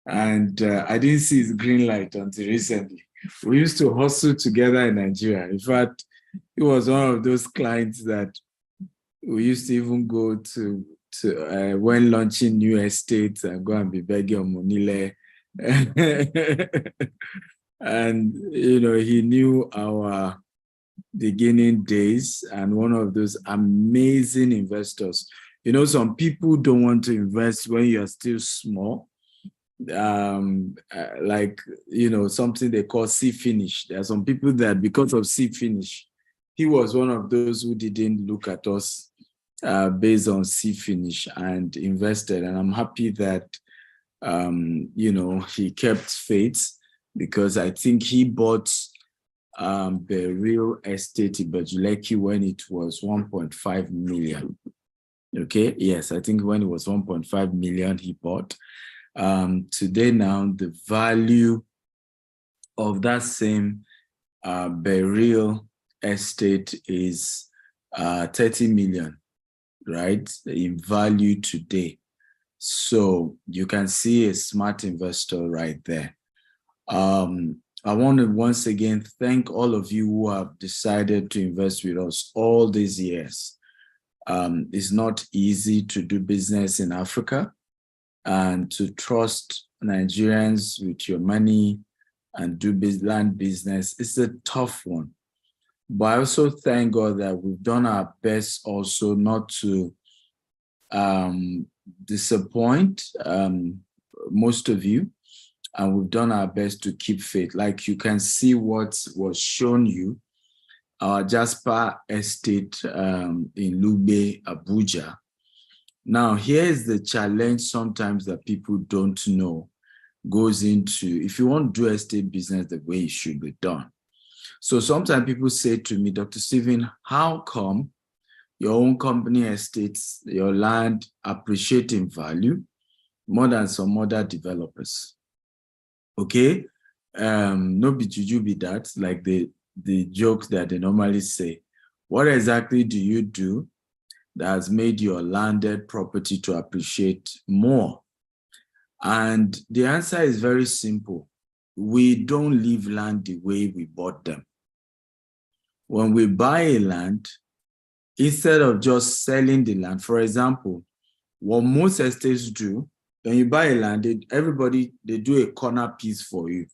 And I didn't see his green light until recently. We used to hustle together in Nigeria. In fact, he was one of those clients that we used to even go to when launching new estates and go and be begging on Monile. And, you know, he knew our beginning days, and one of those amazing investors. You know, some people don't want to invest when you're still small. Like, you know, something they call C finish. There are some people that because of C finish, he was one of those who didn't look at us based on C finish and invested. And I'm happy that, you know, he kept faith, because I think he bought Beryl Estate in Bejuleki when it was 1.5 million. Okay, yes, I think when it was 1.5 million he bought. Today now, the value of that same Beryl Estate is 30 million, right, in value today. So you can see a smart investor right there. I want to once again thank all of you who have decided to invest with us all these years. It's not easy to do business in Africa and to trust Nigerians with your money and do land business. It's a tough one. But I also thank God that we've done our best also not to disappoint most of you, and we've done our best to keep faith. Like you can see what was shown you, our Jasper Estate in Lugbe, Abuja. Now, here's the challenge sometimes that people don't know goes into, if you want to do estate business the way it should be done. So sometimes people say to me, Dr. Stephen, how come your own company estates, your land appreciate in value more than some other developers? Okay, no be juju be that, like the jokes that they normally say. What exactly do you do that has made your landed property to appreciate more? And the answer is very simple. We don't leave land the way we bought them. When we buy a land, instead of just selling the land, for example, what most estates do, when you buy a land, they do a corner piece for you,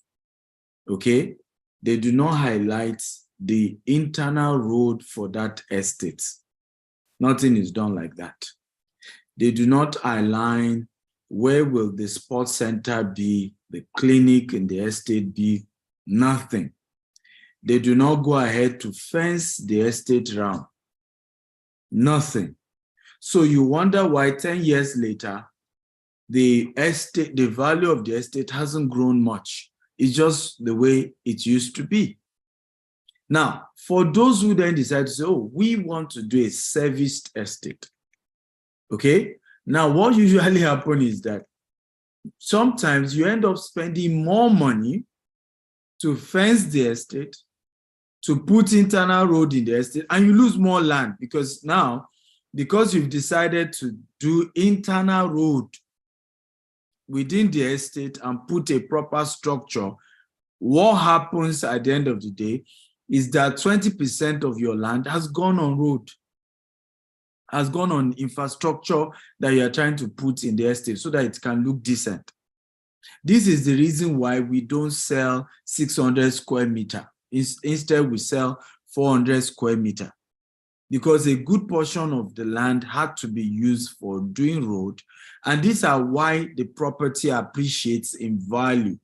okay? They do not highlight the internal road for that estate. Nothing is done like that. They do not align where will the sports center be, the clinic in the estate be, nothing. They do not go ahead to fence the estate round, nothing. So you wonder why 10 years later, the value of the estate hasn't grown much. It's just the way it used to be. Now, for those who then decide to say, oh, we want to do a serviced estate, okay? Now, what usually happens is that sometimes you end up spending more money to fence the estate, to put internal road in the estate, and you lose more land because now, because you've decided to do internal road within the estate and put a proper structure, what happens at the end of the day is that 20% of your land has gone on road, has gone on infrastructure that you are trying to put in the estate so that it can look decent. This is the reason why we don't sell 600 square meter. Instead, we sell 400 square meter because a good portion of the land had to be used for doing road. And these are why the property appreciates in value.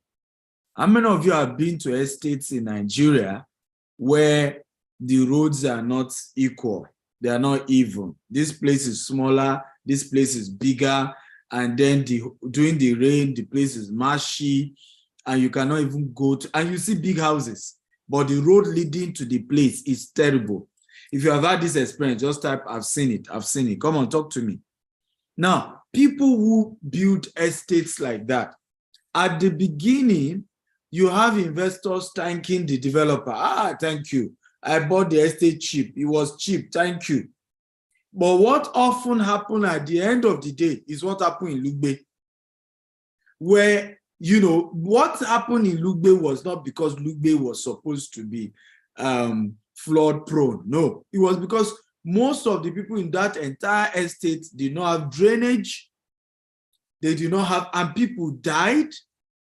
How many of you have been to estates in Nigeria where the roads are not equal? They are not even. This place is smaller, this place is bigger, and then during the rain, the place is marshy, and you cannot even go to, and you see big houses, but the road leading to the place is terrible. If you have had this experience, just type, I've seen it, I've seen it. Come on, talk to me. Now, people who build estates like that, at the beginning, you have investors thanking the developer. Ah, thank you. I bought the estate cheap. It was cheap. Thank you. But what often happens at the end of the day is what happened in Lugbe, where, you know, what happened in Lugbe was not because Lugbe was supposed to be flood prone. No, it was because most of the people in that entire estate did not have drainage. They did not have, and people died.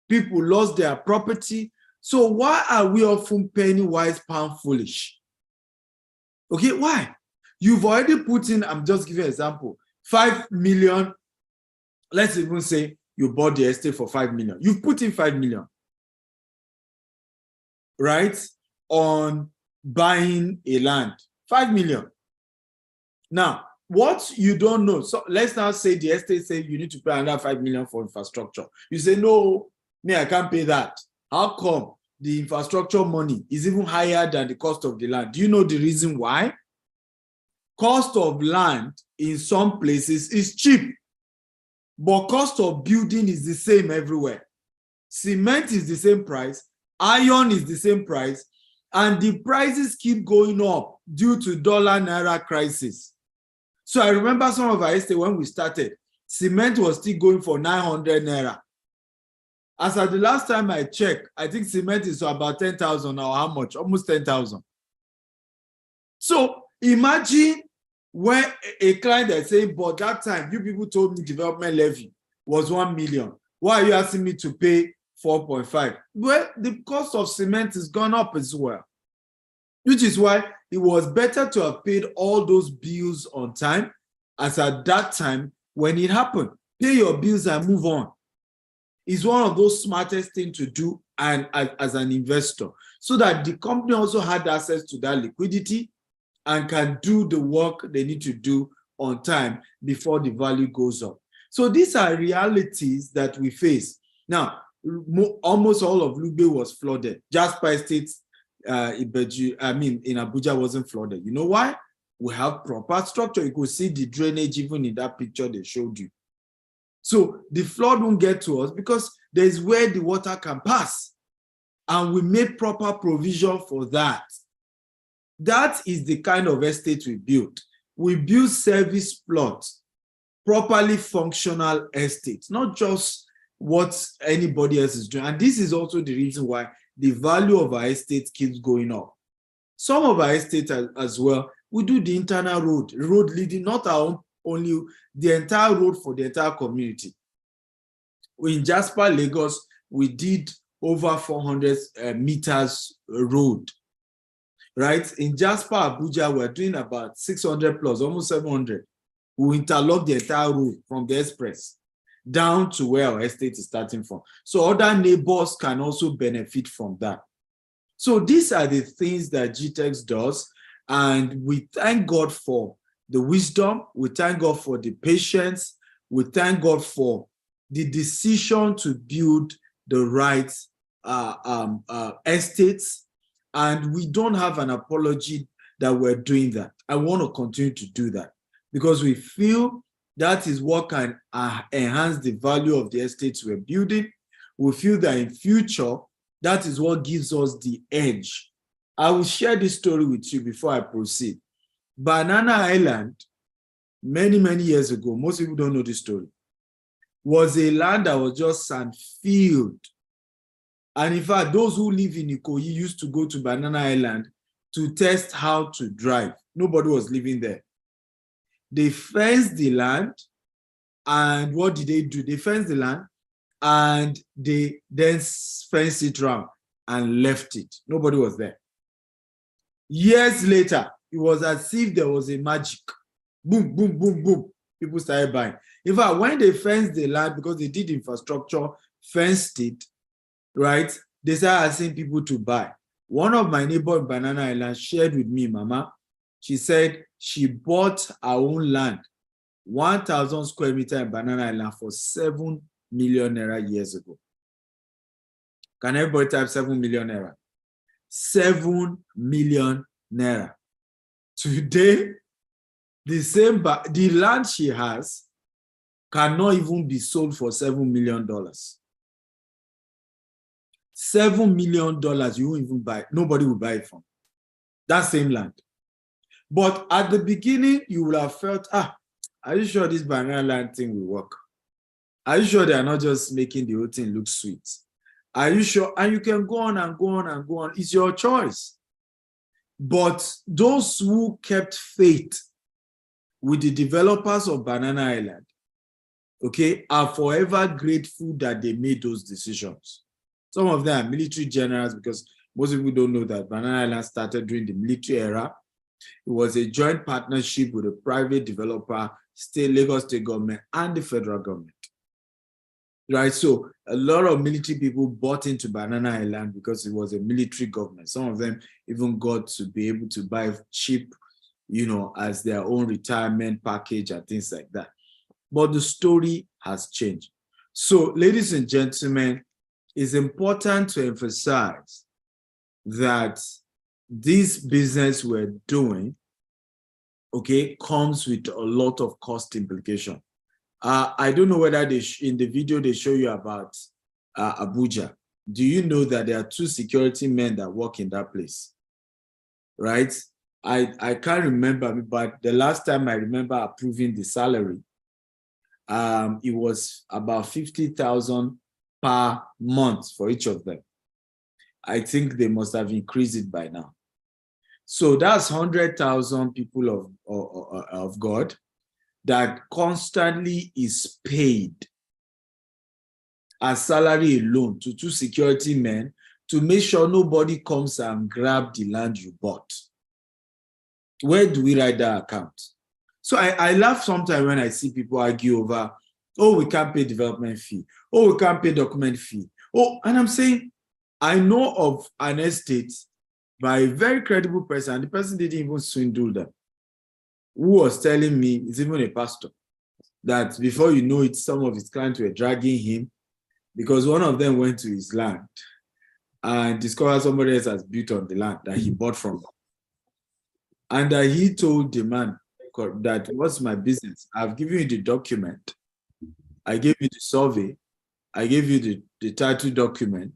People lost their property. So why are we often penny wise, pound foolish? Okay, why? You've already put in, I'm just giving an example, 5 million. Let's even say you bought the estate for 5 million. You've put in 5 million, right? On buying a land, 5 million. Now, what you don't know, so let's now say the estate says you need to pay another 5 million for infrastructure. You say, no, me, I can't pay that. How come? the infrastructure money is even higher than the cost of the land. Do you know the reason why? Cost of land in some places is cheap, but cost of building is the same everywhere. Cement is the same price, iron is the same price, and the prices keep going up due to dollar-naira crisis. So I remember some of our estate when we started, cement was still going for 900 naira. As at the last time I checked, I think cement is about 10,000 or how much? Almost 10,000. So imagine when a client is saying, but that time you people told me development levy was 1 million. Why are you asking me to pay 4.5? Well, the cost of cement has gone up as well, which is why it was better to have paid all those bills on time as at that time when it happened. Pay your bills and move on. Is one of those smartest things to do and as an investor, so that the company also had access to that liquidity and can do the work they need to do on time before the value goes up. So these are realities that we face. Now, almost all of Lugbe was flooded. Jasper Estate in Abuja wasn't flooded. You know why? We have proper structure. You could see the drainage even in that picture they showed you. So the flood won't get to us because there's where the water can pass. And we made proper provision for that. That is the kind of estate we built. We build service plots, properly functional estates, not just what anybody else is doing. And this is also the reason why the value of our estate keeps going up. Some of our estates as well, we do the internal road leading, not our own, only the entire road for the entire community. In Jasper, Lagos, we did over 400 meters road, right? In Jasper, Abuja, we're doing about 600 plus, almost 700. We interlock the entire road from the express down to where our estate is starting from. So other neighbors can also benefit from that. So these are the things that Gtext does, and we thank God for the wisdom, we thank God for the patience, we thank God for the decision to build the right estates, and we don't have an apology that we're doing that. I want to continue to do that because we feel that is what can enhance the value of the estates we're building. We feel that in future, that is what gives us the edge. I will share this story with you before I proceed. Banana Island, many, many years ago, most people don't know this story, was a land that was just sand-filled. And in fact, those who live in Ikoyi used to go to Banana Island to test how to drive. Nobody was living there. They fenced the land, and what did they do? They fenced the land, and they then fenced it around and left it. Nobody was there. Years later, it was as if there was a magic. Boom, boom, boom, boom. People started buying. In fact, when they fenced the land, because they did infrastructure, fenced it, right, they started asking people to buy. One of my neighbors in Banana Island shared with me, Mama, she said she bought her own land, 1,000 square meters in Banana Island for 7 million naira years ago. Can everybody type 7 million naira? 7 million naira. Today, the land she has cannot even be sold for $7 million. $7 million, you won't even buy, nobody will buy it from that same land. But at the beginning, you would have felt, are you sure this banana land thing will work? Are you sure they are not just making the whole thing look sweet? Are you sure? And you can go on and go on and go on. It's your choice. But those who kept faith with the developers of Banana Island, okay, are forever grateful that they made those decisions. Some of them are military generals, because most people don't know that Banana Island started during the military era. It was a joint partnership with a private developer, Lagos State government, and the federal government. Right, so a lot of military people bought into Banana Island because it was a military government. Some of them even got to be able to buy cheap, as their own retirement package and things like that. But the story has changed. So, ladies and gentlemen, it's important to emphasize that this business we're doing, okay, comes with a lot of cost implication. I don't know whether in the video they show you about Abuja. Do you know that there are 2 security men that work in that place? Right? I can't remember, but the last time I remember approving the salary, it was about 50,000 per month for each of them. I think they must have increased it by now. So that's 100,000 people of God that constantly is paid as salary alone to 2 security men to make sure nobody comes and grab the land you bought. Where do we write that account? So I laugh sometimes when I see people argue over, oh, we can't pay development fee. Oh, we can't pay document fee. Oh, and I'm saying, I know of an estate by a very credible person, and the person didn't even swindle them, who was telling me, it's even a pastor, that before you know it, some of his clients were dragging him because one of them went to his land and discovered somebody else has built on the land that he bought from. And he told the man that, what's my business? I've given you the document. I gave you the survey. I gave you the title document.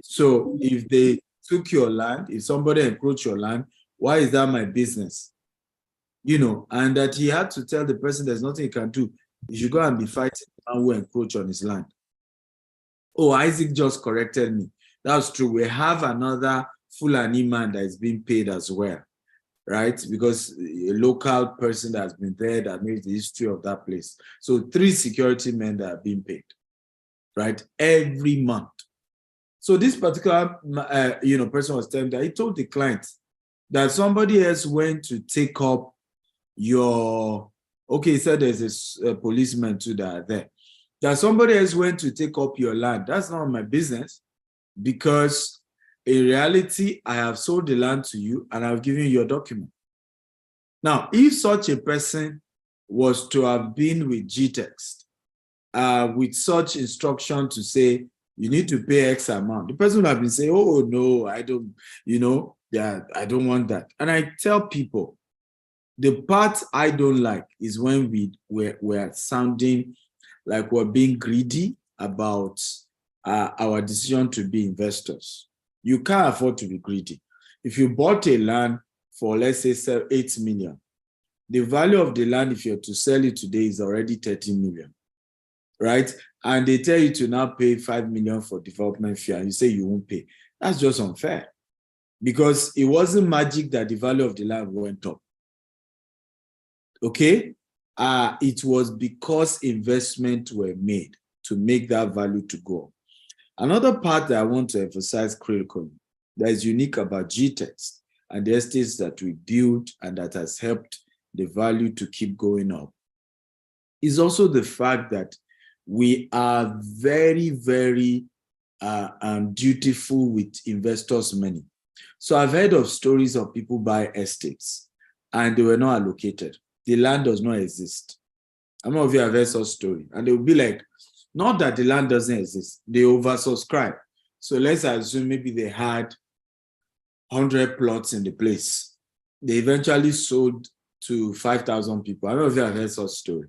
So if they took your land, if somebody encroached your land, why is that my business? You know, and that he had to tell the person there's nothing he can do. You should go and be fighting the man who encroached on his land. Oh, Isaac just corrected me. That's true. We have another Fulani man that is being paid as well, right? Because a local person that has been there that knows the history of that place. So 3 security men that are being paid, right? Every month. So this particular person was telling me that he told the client that somebody else went to take up your, okay, he said there's a policeman too that are there. That somebody else went to take up your land. That's not my business, because in reality, I have sold the land to you and I've given you your document. Now, if such a person was to have been with Gtext, with such instruction to say, you need to pay X amount, the person would have been saying, oh, no, I don't, I don't want that. And I tell people, the part I don't like is when we're sounding like we're being greedy about our decision to be investors. You can't afford to be greedy. If you bought a land for, let's say, 8 million, the value of the land, if you're to sell it today, is already 30 million, right? And they tell you to now pay 5 million for development fee, and you say you won't pay. That's just unfair, because it wasn't magic that the value of the land went up. Okay? It was because investments were made to make that value to go up. Another part that I want to emphasize critically that is unique about Gtext and the estates that we built and that has helped the value to keep going up is also the fact that we are very, very dutiful with investors' money. So I've heard of stories of people buy estates and they were not allocated. The land does not exist. How many of you have heard such story? And they will be like, not that the land doesn't exist, they oversubscribe. So let's assume maybe they had 100 plots in the place. They eventually sold to 5,000 people. I don't know if you have heard such story.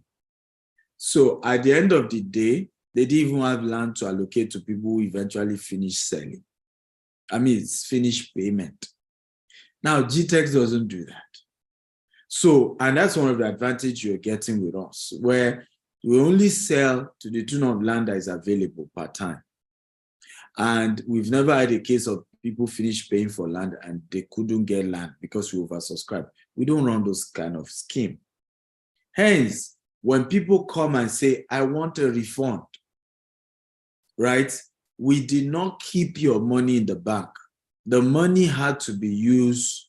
So at the end of the day, they didn't even have land to allocate to people who eventually finished selling. I mean, it's finished payment. Now, Gtext doesn't do that. So, and that's one of the advantages you're getting with us, where we only sell to the tune of land that is available per time. And we've never had a case of people finish paying for land and they couldn't get land because we oversubscribe. We don't run those kind of scheme. Hence, when people come and say, I want a refund, right? We did not keep your money in the bank. The money had to be used,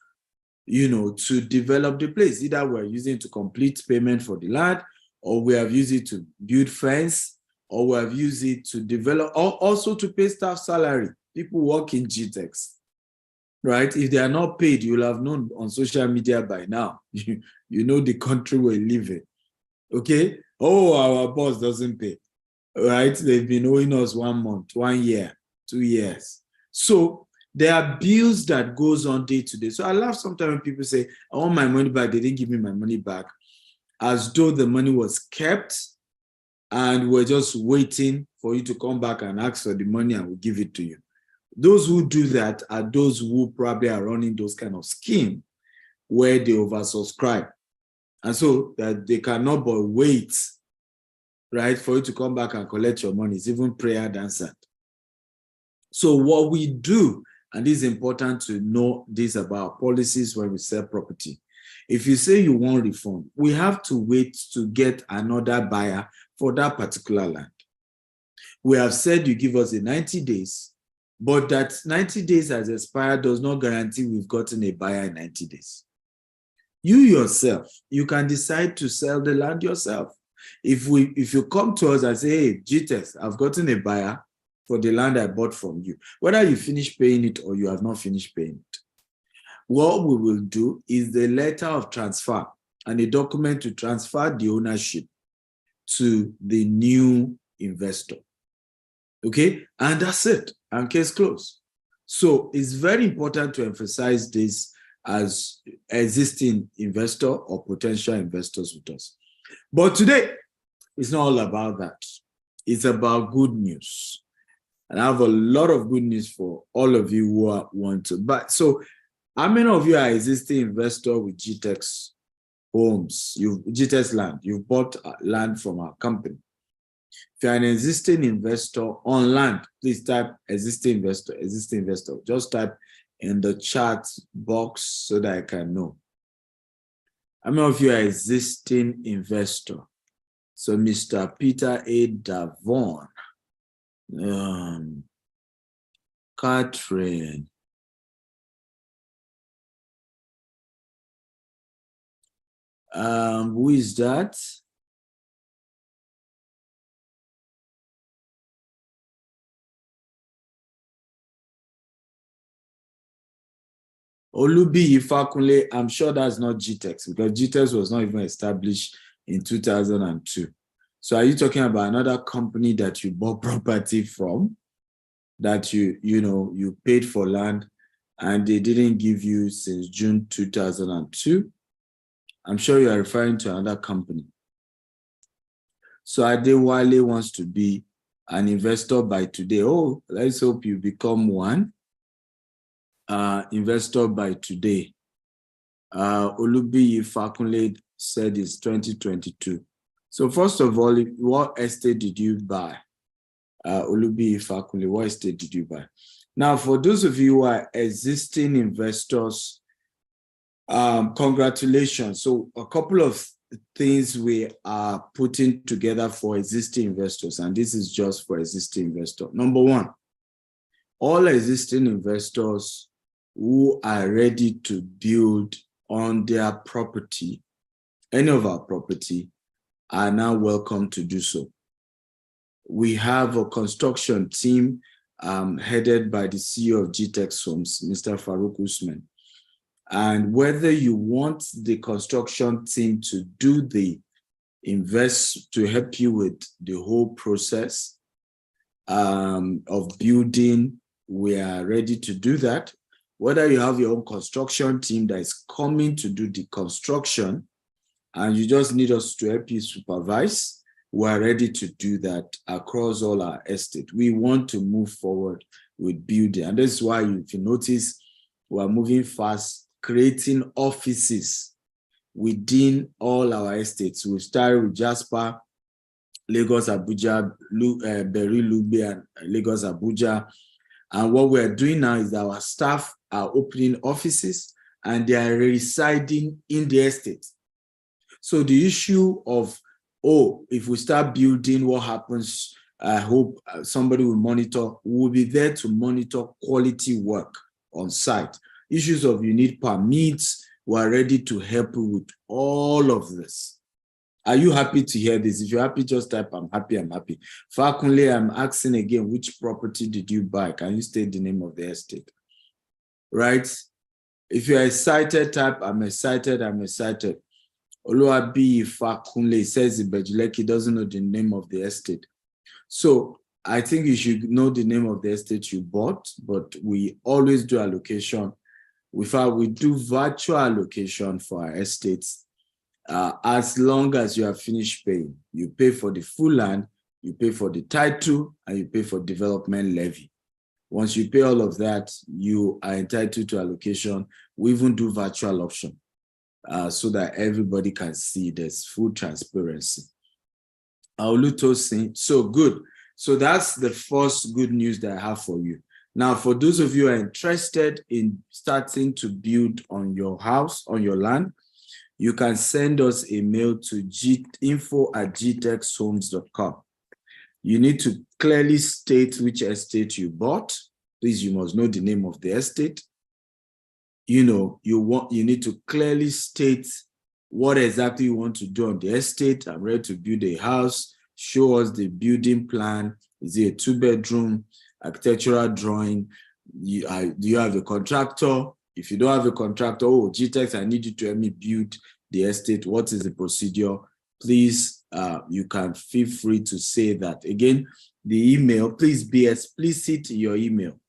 to develop the place. Either we're using it to complete payment for the land, or we have used it to build fence, or we have used it to develop, or also to pay staff salary. People work in Gtext, right? If they are not paid, you'll have known on social media by now. You know the country we live in. Okay? Oh, our boss doesn't pay, right? They've been owing us 1 month, 1 year, 2 years. So There are bills that goes on day to day. So I laugh sometimes when people say, I want my money back. They didn't give me my money back, as though the money was kept and we're just waiting for you to come back and ask for the money and we'll give it to you. Those who do that are those who probably are running those kind of scheme where they oversubscribe. And so that they cannot but wait, right, for you to come back and collect your money. It's even prayer answered. So what we do, and it is important to know this about policies when we sell property. If you say you want refund, we have to wait to get another buyer for that particular land. We have said you give us a 90 days, but that 90 days has expired does not guarantee we've gotten a buyer in 90 days. You yourself, you can decide to sell the land yourself. If you come to us and say, hey, Gtext, I've gotten a buyer for the land I bought from you, whether you finish paying it or you have not finished paying it, what we will do is the letter of transfer and a document to transfer the ownership to the new investor. Okay, and that's it, and case closed. So it's very important to emphasize this as existing investor or potential investors with us. But today, it's not all about that. It's about good news. And I have a lot of good news for all of you who want to buy. So how many of you are existing investor with Gtext homes, Gtextland? You've bought land from our company. If you're an existing investor on land, please type existing investor, existing investor. Just type in the chat box so that I can know. How many of you are existing investor? So Mr. Peter A. Davon, Catherine, who is that? Olubi Ifakunle, I'm sure that's not Gtext because Gtext was not even established in 2002. So are you talking about another company that you bought property from, that you paid for land and they didn't give you since June 2002? I'm sure you are referring to another company. So Adewale wants to be an investor by today. Oh, let's hope you become one. Investor by today. Olubi Fakunle said it's 2022. So first of all, what estate did you buy? Olubi Fakunle, what estate did you buy? Now, for those of you who are existing investors, congratulations. So a couple of things we are putting together for existing investors, and this is just for existing investors. Number one, all existing investors who are ready to build on their property, any of our property, are now welcome to do so. We have a construction team headed by the CEO of Gtext Homes, Mr. Farouk Usman. And whether you want the construction team to do to help you with the whole process of building, we are ready to do that. Whether you have your own construction team that is coming to do the construction and you just need us to help you supervise, we are ready to do that across all our estate. We want to move forward with building. And that's why, if you notice, we are moving fast, creating offices within all our estates. We started with Jasper, Lagos, Abuja, Berry, Lube, and Lagos, Abuja. And what we're doing now is that our staff are opening offices and they are residing in the estate. So the issue of, if we start building, what happens? I hope somebody will monitor. We'll be there to monitor quality work on site. Issues of you need permits, we're ready to help you with all of this. Are you happy to hear this? If you're happy, just type, I'm happy, I'm happy. Fakunle, I'm asking again, which property did you buy? Can you state the name of the estate? Right? If you're excited, type, I'm excited, I'm excited. Oluwabi Fakunle says Ibejuleki doesn't know the name of the estate. So I think you should know the name of the estate you bought, but we always do allocation. We do virtual allocation for our estates as long as you have finished paying. You pay for the full land, you pay for the title, and you pay for development levy. Once you pay all of that, you are entitled to allocation. We even do virtual auction so that everybody can see there's full transparency. So good. So that's the first good news that I have for you. Now, for those of you who are interested in starting to build on your house, on your land, you can send us a mail to info@gtexhomes.com. You need to clearly state which estate you bought. Please, you must know the name of the estate. You need to clearly state what exactly you want to do on the estate. I'm ready to build a house. Show us the building plan. Is it a 2-bedroom, architectural drawing? Do you have a contractor? If you don't have a contractor, Gtext, I need you to help me build the estate. What is the procedure? Please, you can feel free to say that. Again, the email, please be explicit in your email.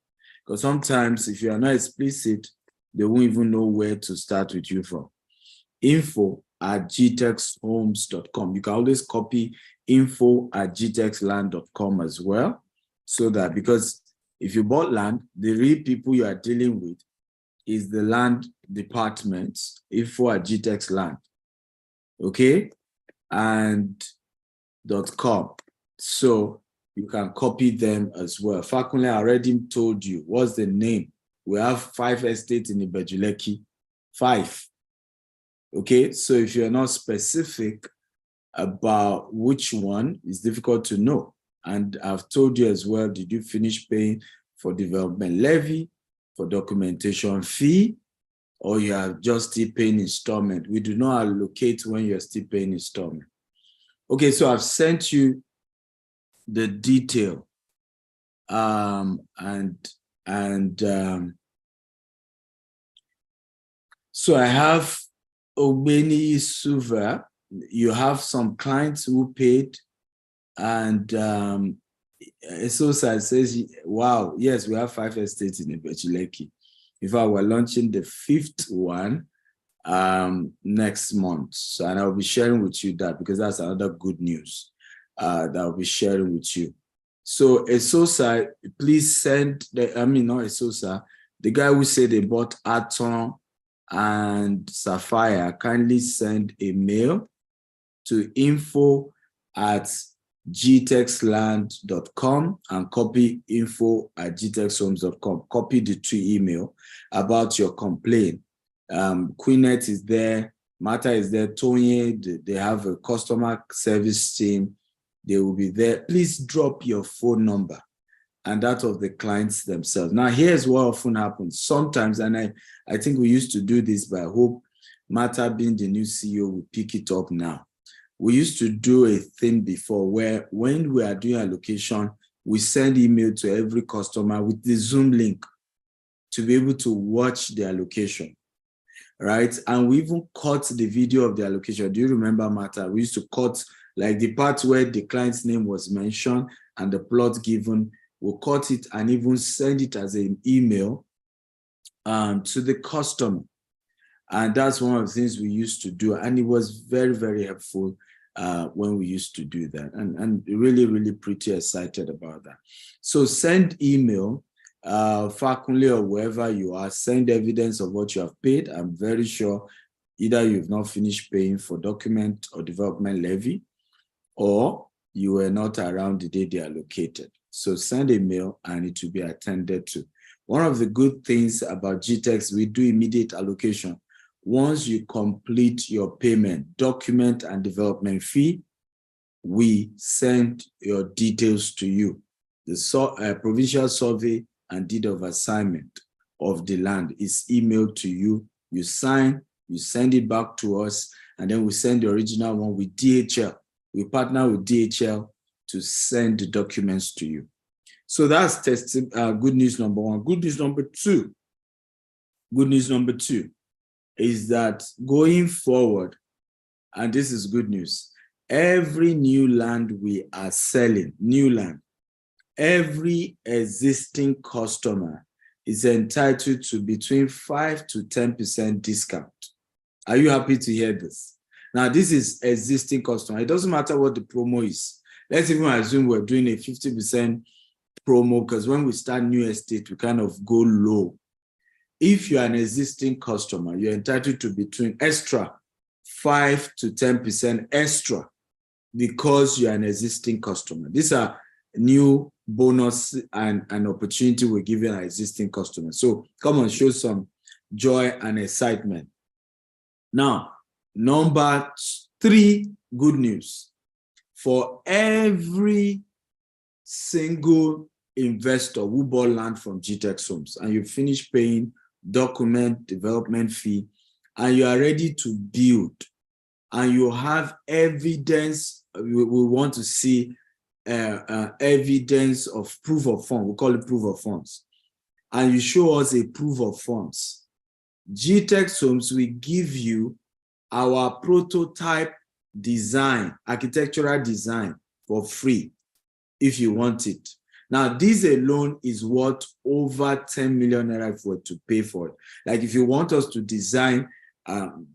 Because sometimes if you are not explicit, they won't even know where to start with you from. info@gtexhomes.com. You can always copy info@gtextland.com as well. So that, because if you bought land, the real people you are dealing with is the land department, info@gtextland. Okay? And .com. So you can copy them as well. Fakunle, I already told you what's the name. We have 5 estates in Ibejuleki. 5. Okay, so if you're not specific about which one, it's difficult to know. And I've told you as well, did you finish paying for development levy, for documentation fee, or you are just still paying installment? We do not allocate when you're still paying installment. Okay, so I've sent you the detail. So I have Obeni Suva. You have some clients who paid, and Esosa says, wow, yes, we have 5 estates in Ibejuleki. In fact, we're launching the 5th one next month. So, and I'll be sharing with you that, because that's another good news that I'll be sharing with you. So Esosa, please send not Esosa, the guy who said they bought Aton and Sapphire, kindly send a mail to info@gtextland.com and copy info@gtexhomes.com. Copy the 2 email about your complaint. Queenette is there, Martha is there, Tony, they have a customer service team. They will be there. Please drop your phone number and that of the clients themselves. Now, here's what often happens. Sometimes, and I think we used to do this, but I hope Martha, being the new CEO, will pick it up now. We used to do a thing before where when we are doing allocation, we send email to every customer with the Zoom link to be able to watch the allocation, right? And we even cut the video of the allocation. Do you remember, Martha? We used to cut like the part where the client's name was mentioned and the plot given. We'll cut it and even send it as an email to the customer. And that's one of the things we used to do. And it was very, very helpful when we used to do that. And really, really pretty excited about that. So send email, Fakunle or wherever you are, send evidence of what you have paid. I'm very sure either you've not finished paying for document or development levy, or you were not around the day they are allocated. So send a mail and it will be attended to. One of the good things about Gtext, we do immediate allocation. Once you complete your payment, document and development fee, we send your details to you. The provincial survey and deed of assignment of the land is emailed to you. You sign, you send it back to us, and then we send the original one with DHL. We partner with DHL to send the documents to you. So that's good news number 1. Good news number 2. Good news number 2 is that going forward, and this is good news, every new land we are selling, new land, every existing customer is entitled to between 5 to 10% discount. Are you happy to hear this? Now, this is existing customer. It doesn't matter what the promo is. Let's even assume we're doing a 50% promo, because when we start new estate, we kind of go low. If you're an existing customer, you're entitled to between extra 5 to 10% extra because you're an existing customer. These are new bonus and an opportunity we're giving our existing customers. So come on, show some joy and excitement. Now, number 3, good news. For every single investor who bought land from Gtext Homes and you finish paying document development fee and you are ready to build and you have evidence, we want to see evidence of proof of funds, we call it proof of funds, and you show us a proof of funds, Gtext Homes will give you our prototype design, architectural design for free if you want it. Now, this alone is worth over 10 million naira if we were to pay for it. Like if you want us to design,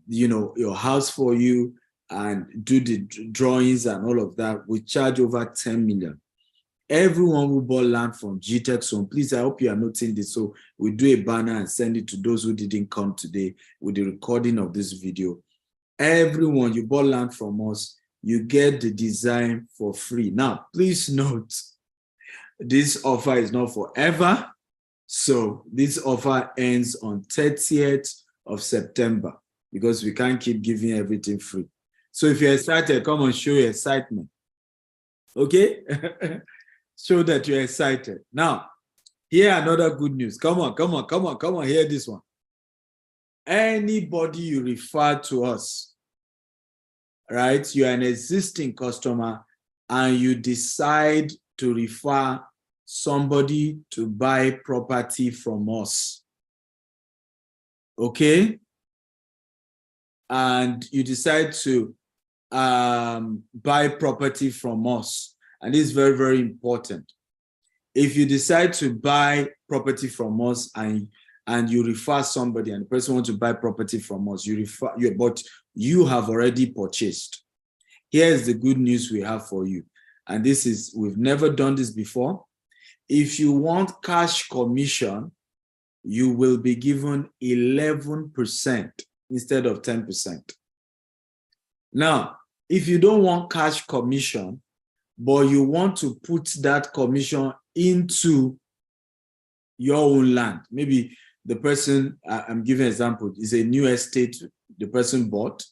your house for you and do the drawings and all of that, we charge over 10 million. Everyone who bought land from Gtextland, so please, I hope you are noting this. So we do a banner and send it to those who didn't come today with the recording of this video. Everyone, you bought land from us, you get the design for free. Now, please note, this offer is not forever. So this offer ends on 30th of September because we can't keep giving everything free. So if you're excited, come on, show your excitement. Okay? Show that you're excited. Now, here another good news. Come on, hear this one. Anybody you refer to us, right? You're an existing customer and you decide to refer somebody to buy property from us. Okay? And you decide to buy property from us. And this is very, very important. If you decide to buy property from us and you refer somebody and the person wants to buy property from us, but you have already purchased. Here's the good news we have for you. And this is, we've never done this before. If you want cash commission, you will be given 11% instead of 10%. Now, if you don't want cash commission, but you want to put that commission into your own land, maybe the person, I'm giving an example, is a new estate the person bought,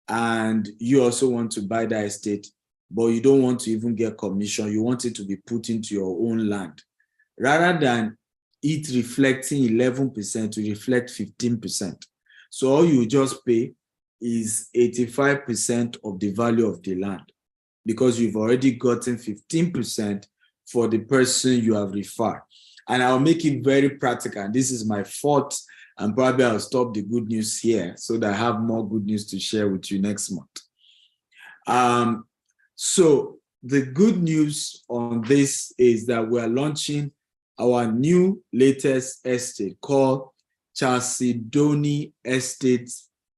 and you also want to buy that estate, but you don't want to even get commission, you want it to be put into your own land. Rather than it reflecting 11% to reflect 15%. So all you just pay is 85% of the value of the land because you've already gotten 15% for the person you have referred. And I'll make it very practical. And this is my fourth, and probably I'll stop the good news here so that I have more good news to share with you next month. So the good news on this is that we're launching our new latest estate called Chasidoni Estate,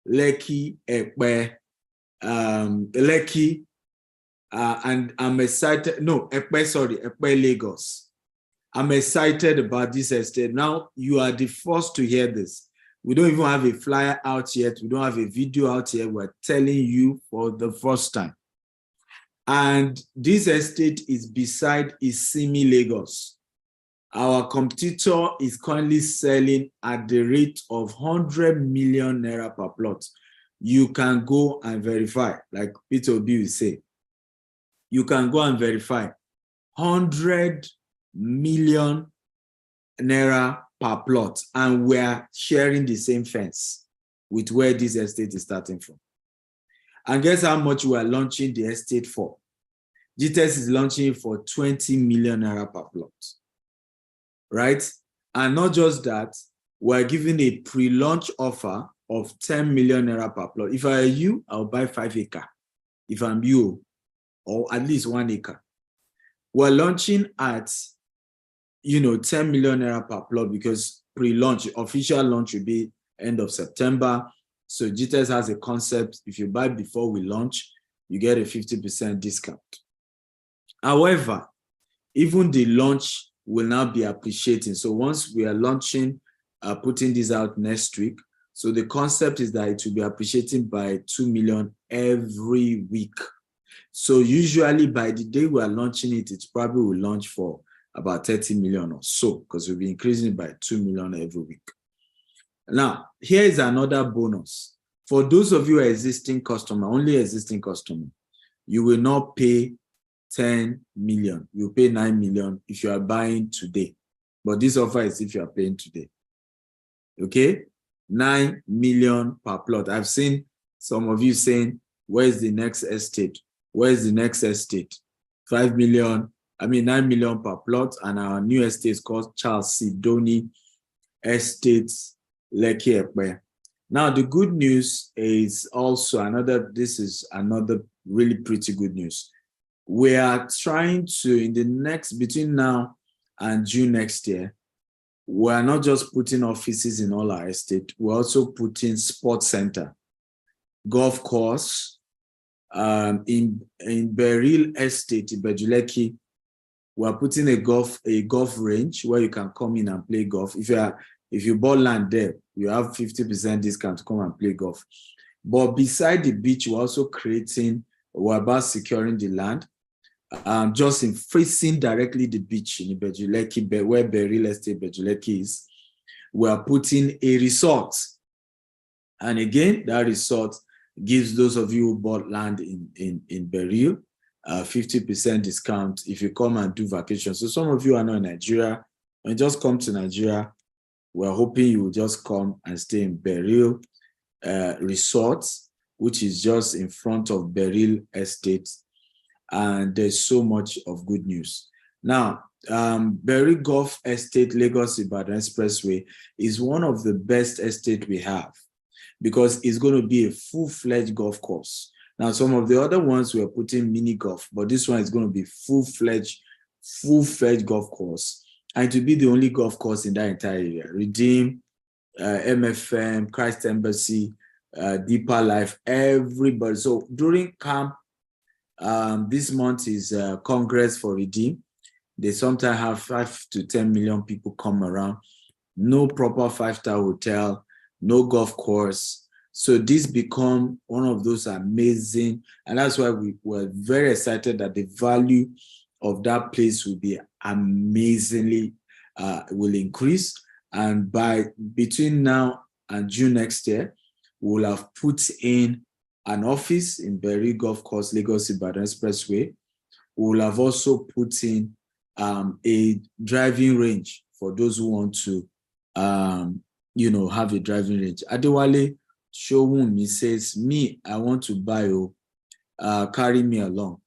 Lekki, Ekpe, Lekki, and I'm excited, Ekpe, Lagos. I'm excited about this estate. Now, you are the first to hear this. We don't even have a flyer out yet. We don't have a video out yet. We're telling you for the first time. And this estate is beside Isimi, Lagos. Our competitor is currently selling at the rate of 100 million naira per plot. You can go and verify, like Peter Obi will say. You can go and verify 100 million naira per plot, and we're sharing the same fence with where this estate is starting from. And guess how much we are launching the estate for? Gtextland is launching it for 20 million naira per plot, right? And not just that, we're giving a pre-launch offer of 10 million naira per plot. If I are you, I'll buy 5 acres. If I'm you, or at least 1 acre. We're launching at, 10 million naira per plot because pre-launch, official launch will be end of September. So Gtext has a concept. If you buy before we launch, you get a 50% discount. However, even the launch will now be appreciating. So once we are launching, putting this out next week, so the concept is that it will be appreciating by 2 million every week. So usually by the day we are launching it, it probably will launch for about 30 million or so, because we'll be increasing it by 2 million every week. Now, here is another bonus. For those of you who are existing customer, only existing customer, you will not pay 10 million. You pay 9 million if you are buying today. But this offer is if you are paying today. Okay? 9 million per plot. I've seen some of you saying, where's the next estate? Where's the next estate? 5 million, 9 million per plot. And our new estate is called Charles Sidoni Estates, Lekki Ekpe. Now, the good news is also this is another really pretty good news. We are trying to, between now and June next year, we are not just putting offices in all our estate, we're also putting sports center, golf course, in Beryl Estate, in Bejuleki, we're putting a golf range where you can come in and play golf. If you bought land there, you have 50% discount to come and play golf. But beside the beach, we're about securing the land, just in facing directly the beach in Bejuleki, where Beryl Estate Bejuleki is. We are putting a resort. And again, that resort gives those of you who bought land in Beryl 50% discount if you come and do vacation. So some of you are not in Nigeria, and just come to Nigeria. We're hoping you will just come and stay in Beryl Resort, which is just in front of Beryl Estate. And there's so much of good news. Now, Beryl Golf Estate, Lagos Ibadan Expressway is one of the best estates we have because it's going to be a full-fledged golf course. Now, some of the other ones we're putting mini golf, but this one is going to be full-fledged golf course. And to be the only golf course in that entire area. Redeem, MFM, Christ Embassy, Deeper Life, everybody. So during camp, this month is Congress for Redeem. They sometimes have 5 to 10 million people come around. No proper 5-star hotel, no golf course. So this become one of those amazing, and that's why we were very excited that the value of that place will be amazingly, will increase. And between now and June next year, we'll have put in an office in Beryl Golf Course, Lagos Ibadan Expressway. We'll have also put in a driving range for those who want to, have a driving range. Adewale Showunmi says, I want to buy, carry me along.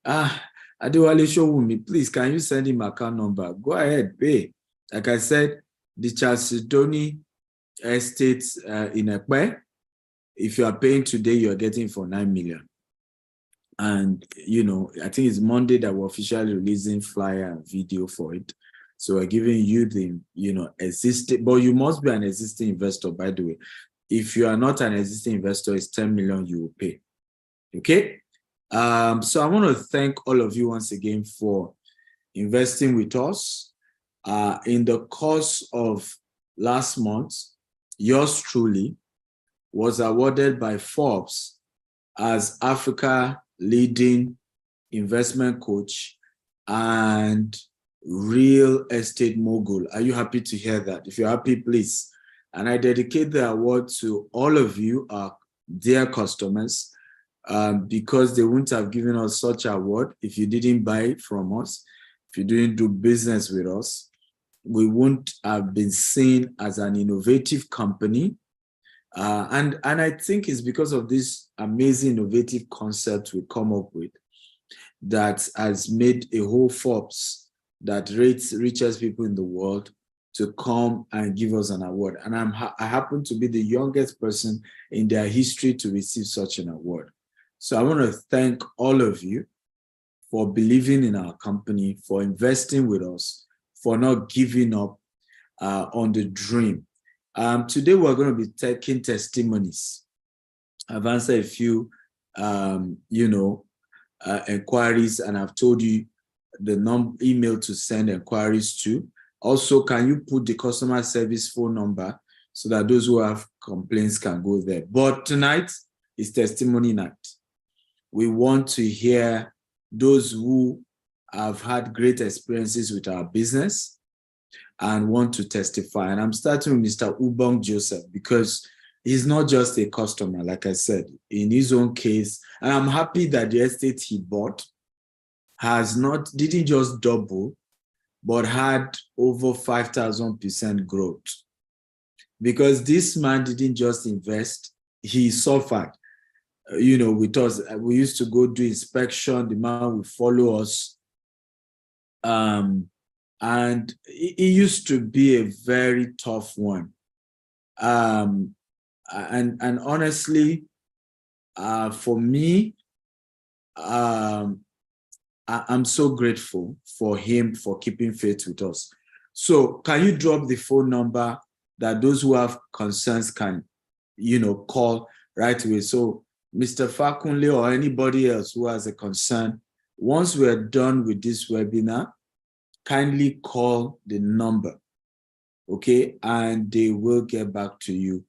Adewale Showunmi, please, can you send him account number? Go ahead, pay. Like I said, the Charles Sidoni Estate in Ekpe, if you are paying today, you are getting for 9 million. And, I think it's Monday that we're officially releasing flyer and video for it. So we're giving you the, existing, but you must be an existing investor, by the way. If you are not an existing investor, it's 10 million you will pay. Okay? So I want to thank all of you once again for investing with us. In the course of last month, yours truly was awarded by Forbes as Africa leading investment coach and real estate mogul. Are you happy to hear that? If you're happy, please. And I dedicate the award to all of you, our dear customers, because they wouldn't have given us such an award if you didn't buy it from us, if you didn't do business with us. We wouldn't have been seen as an innovative company. And I think it's because of this amazing innovative concept we come up with that has made a whole Forbes that rates richest people in the world to come and give us an award. And I happen to be the youngest person in their history to receive such an award. So I want to thank all of you for believing in our company, for investing with us, for not giving up on the dream. Today, we're going to be taking testimonies. I've answered a few, inquiries, and I've told you the email to send inquiries to. Also, can you put the customer service phone number so that those who have complaints can go there? But tonight is testimony night. We want to hear those who have had great experiences with our business and want to testify. And I'm starting with Mr. Ubong Joseph, because he's not just a customer, like I said, in his own case. And I'm happy that the estate he bought didn't just double, but had over 5,000% growth. Because this man didn't just invest, he suffered. With us, we used to go do inspection, the man would follow us. And it used to be a very tough one. And honestly, for me, I'm so grateful for him for keeping faith with us. So can you drop the phone number that those who have concerns can, call right away? So Mr. Fakunle or anybody else who has a concern, once we're done with this webinar, kindly call the number, okay? And they will get back to you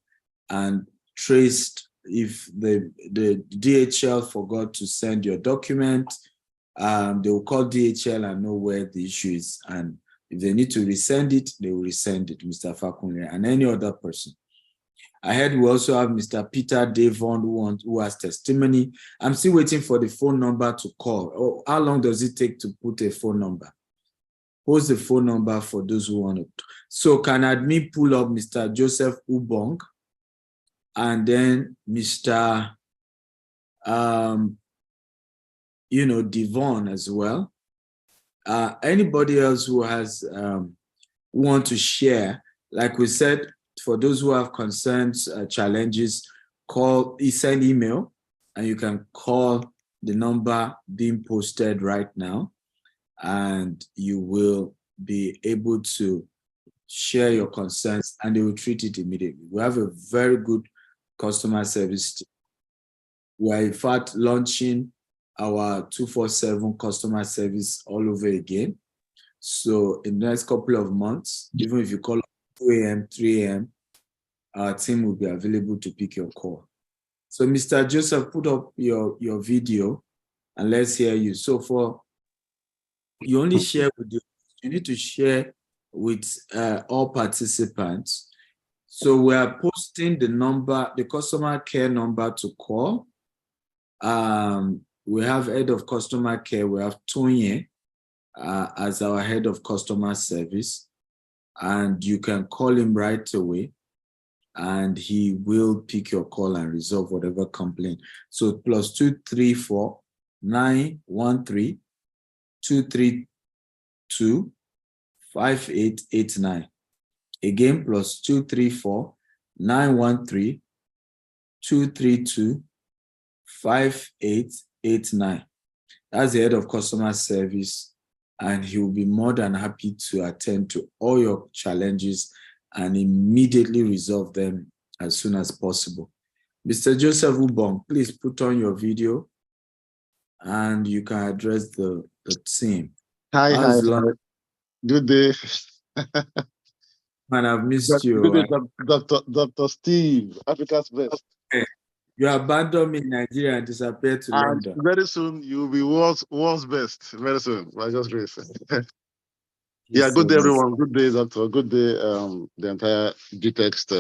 and trace if the DHL forgot to send your document. They will call DHL and know where the issue is. And if they need to resend it, they will resend it, Mr. Fakunle and any other person. I heard we also have Mr. Peter Devon who has testimony. I'm still waiting for the phone number to call. Oh, how long does it take to put a phone number? What's the phone number for those who want it? So can admin pull up Mr. Joseph Ubong and then Mr. Devon as well. Anybody else who has want to share, like we said, for those who have concerns, challenges, send email, and you can call the number being posted right now, and you will be able to share your concerns, and they will treat it immediately. We have a very good customer service team. We are in fact launching our 24/7 customer service all over again. So in the next couple of months, even if you call 2 a.m., 3 a.m., our team will be available to pick your call. So Mr. Joseph, put up your video and let's hear you. So you only share with you need to share with all participants. So we are posting the customer care number to call. We have head of customer care. We have Tonye as our head of customer service, and you can call him right away, and he will pick your call and resolve whatever complaint. So +234 913 232 5889. Again, +234 913 232 5889. That's the head of customer service, and he will be more than happy to attend to all your challenges and immediately resolve them as soon as possible. Mr. Joseph Ubong, please put on your video and you can address the team. Hi. Good day. Man, I've missed you. Good day, Dr. Steve, Africa's best. You abandoned me in Nigeria and disappeared to London. Very soon you'll be world's best. Very soon. By just grace. Yeah, good day, everyone. Good day, Doctor. Good day, the entire Gtext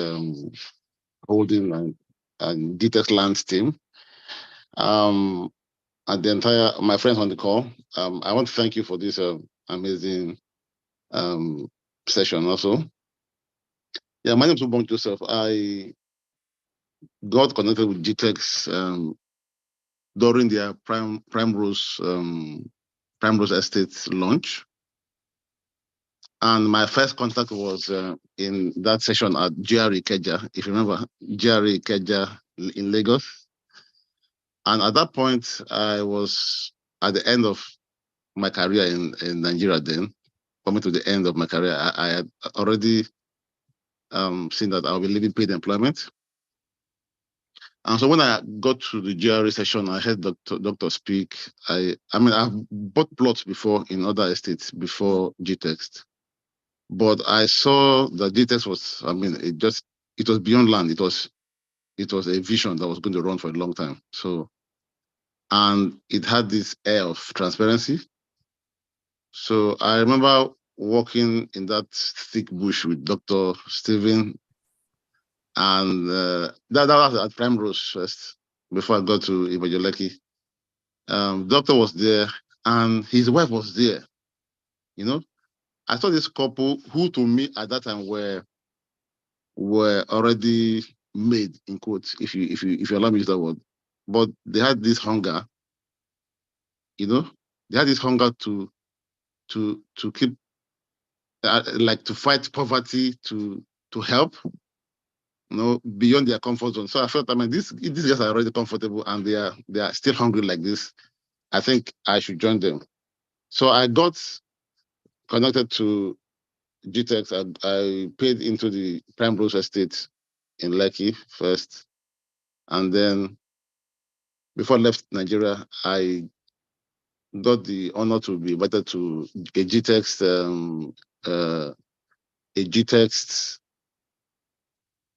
holding and Gtextland team. And the entire my friends on the call. I want to thank you for this amazing session also. Yeah, my name is Ubong Joseph. I got connected with Gtext during their Primrose Estate launch. And my first contact was in that session at GRE Ikeja, if you remember, GRE Ikeja in Lagos. And at that point, I was at the end of my career in Nigeria then, coming to the end of my career, I had already seen that I'll be leaving paid employment. And so when I got to the GRA session, I heard Doctor speak. I mean, I've bought plots before in other estates before Gtext, but I saw that Gtext was, I mean, it was beyond land. It was a vision that was going to run for a long time. So, and it had this air of transparency. So I remember walking in that thick bush with Dr. Stephen, and that was at Primrose first, before I got to Ibajoleki. Doctor was there, and his wife was there. You know, I saw this couple who, to me at that time, were already made, in quotes, if you allow me to use that word. But they had this hunger. You know, they had this hunger to keep, like, to fight poverty, to help, you know, beyond their comfort zone. So I felt, I mean, these guys are already comfortable and they are still hungry like this. I think I should join them. So I got connected to Gtext. I paid into the Primrose Estate in Lekki first, and then before I left Nigeria, I got the honor to be invited to a Gtext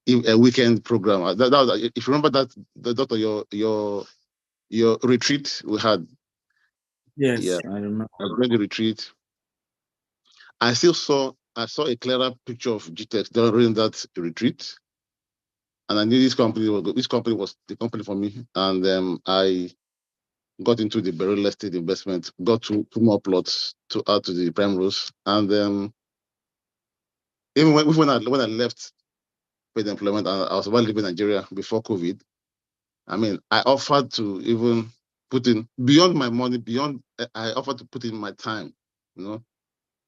a weekend program. That was, if you remember that, the doctor, your retreat we had. Yes, Yeah, I remember. I went the retreat. I saw a clearer picture of Gtext during that retreat, and I knew this company was the company for me. And I got into the real estate investment, got two more plots to add to the Primrose, and even when I left paid employment, and I was about leaving Nigeria before COVID. I mean, I offered to even put in beyond my money, I offered to put in my time, you know,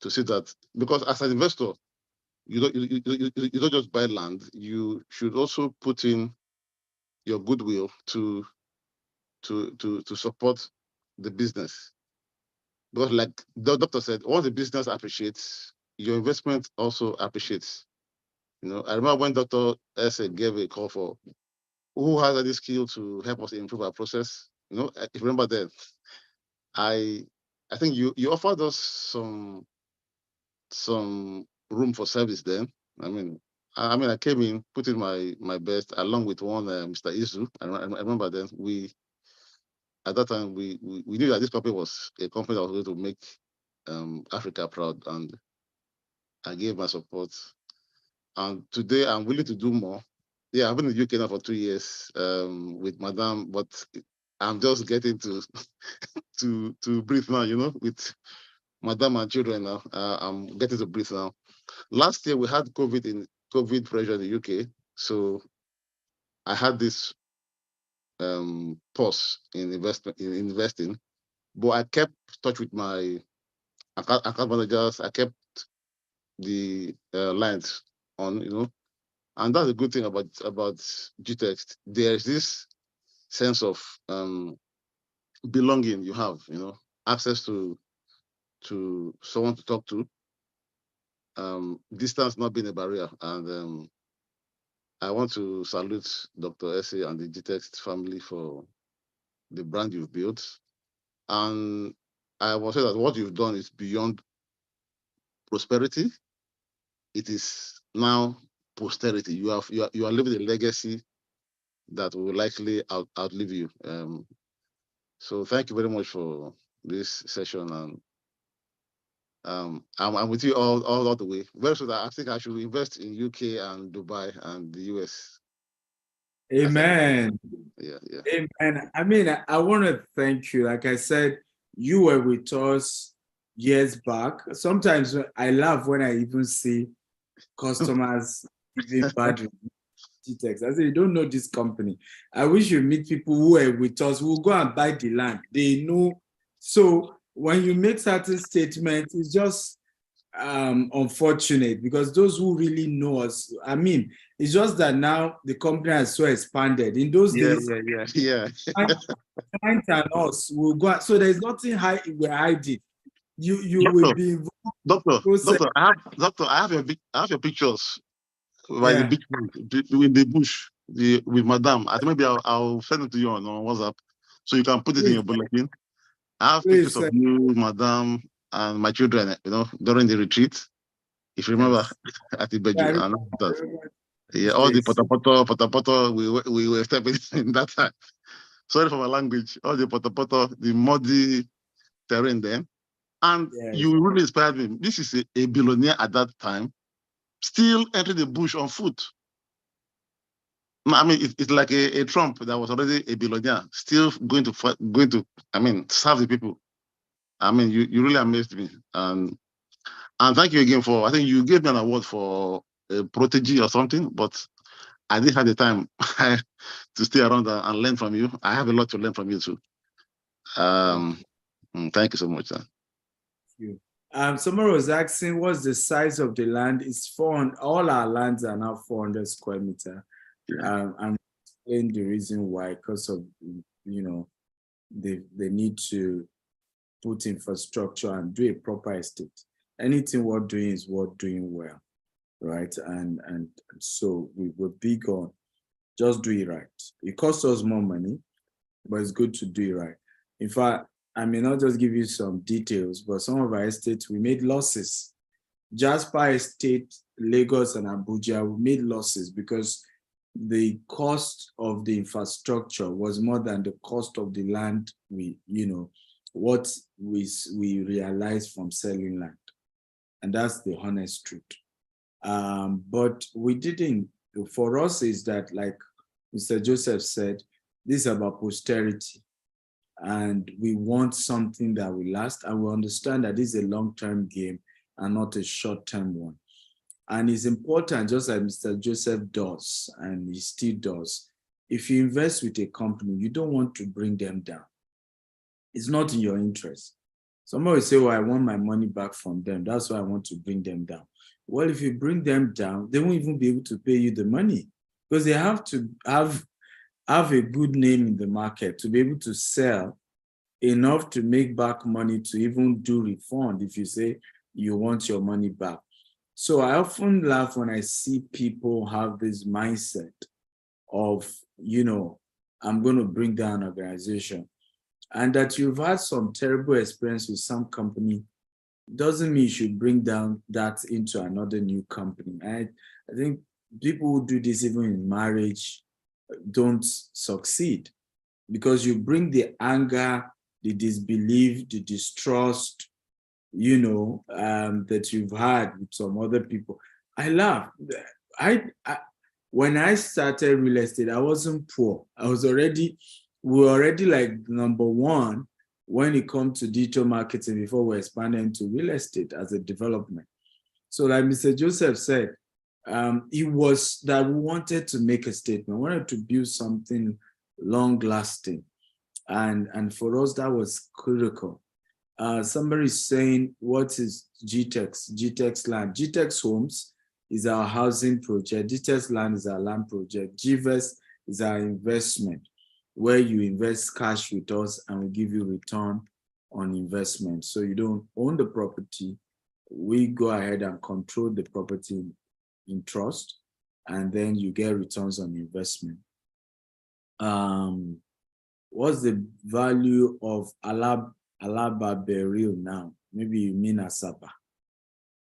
to see that, because as an investor, you don't just buy land. You should also put in your goodwill to support the business. Because, like the doctor said, once the business appreciates, your investment also appreciates. You know, I remember when Dr. Ese gave a call for who has any skill to help us improve our process. You know, if you remember that, I think you offered us some room for service then. I mean, I came in, put in my best, along with one Mr. Izu. I remember then at that time we knew that this company was a company that was going to make Africa proud, and I gave my support. And today I'm willing to do more. Yeah, I've been in the UK now for 2 years with Madame, but I'm just getting to to breathe now, you know, with Madame and children now. I'm getting to breathe now. Last year we had COVID pressure in the UK, so I had this pause in investing, but I kept touch with my account managers. I kept the lines on, you know, and that's a good thing about Gtext. There's this sense of belonging you have, you know, access to someone to talk to, distance not being a barrier. And I want to salute Dr. Essie and the Gtext family for the brand you've built. And I will say that what you've done is beyond prosperity. It is now posterity. You are leaving a legacy that will likely outlive you. So thank you very much for this session, and I'm with you all the way. Very soon, I think I should invest in UK and Dubai and the US. Amen. Yeah. Amen. I mean, I want to thank you. Like I said, you were with us years back. Sometimes I laugh when I even see customers giving bad Gtext. I say, you don't know this company. I wish you meet people who are with us, who will go and buy the land. They know. So when you make certain statements, it's just unfortunate, because those who really know us, I mean, it's just that now the company has so expanded. In those days, Yeah. client and us will go. So there's nothing we're hiding. you will be involved. Doctor, I have your pictures by the Yeah. beach in the bush with Madame. I think maybe I'll send it to you on WhatsApp so you can put it in your bulletin. I have pictures of you, Madame, and my children, during the retreat. If you remember, at the Beju, yeah, all the potapoto, we were stepping in that time. Sorry for my language. All the potapoto, the muddy terrain there. And you really inspired me. This is a billionaire at that time, still entering the bush on foot. I mean, it's like a Trump that was already a billionaire, still going to serve the people. I mean, you really amazed me. And thank you again I think you gave me an award for a protege or something, but I didn't have the time to stay around and learn from you. I have a lot to learn from you too. Thank you so much. Thank you. Someone was asking, what's the size of the land? It's 400. All our lands are now 400 square meter. Yeah. I'm explaining the reason why, because of they need to put infrastructure and do a proper estate. Anything worth doing is worth doing well, right? And so we were big on just do it right. It costs us more money, but it's good to do it right. In fact, I may not just give you some details, but some of our estates, we made losses. Jasper Estate, Lagos and Abuja, we made losses because the cost of the infrastructure was more than the cost of the land what we realized from selling land. And that's the honest truth. But we didn't, for us is that, like Mr. Joseph said, this is about posterity. And we want something that will last. And we understand that this is a long-term game and not a short-term one. And it's important, just like Mr. Joseph does, and he still does. If you invest with a company, you don't want to bring them down. It's not in your interest. Somebody will say, well, I want my money back from them. That's why I want to bring them down. Well, if you bring them down, they won't even be able to pay you the money because they have to have a good name in the market to be able to sell enough to make back money to even do refund if you say you want your money back. So I often laugh when I see people have this mindset of, I'm going to bring down an organization. And that you've had some terrible experience with some company doesn't mean you should bring down that into another new company. I think people who do this even in marriage don't succeed because you bring the anger, the disbelief, the distrust, that you've had with some other people. I laugh. When I started real estate, I wasn't poor. We were already like number one when it comes to digital marketing before we expanded into real estate as a development. So like Mr. Joseph said, it was that we wanted to make a statement, we wanted to build something long lasting. And for us, that was critical. Somebody is saying, what is Gtextland? Gtext Homes is our housing project. Gtextland is our land project. GVES is our investment, where you invest cash with us and we give you return on investment. So you don't own the property. We go ahead and control the property in trust, and then you get returns on investment. What's the value of Alaba Beryl now? Maybe you mean Asaba.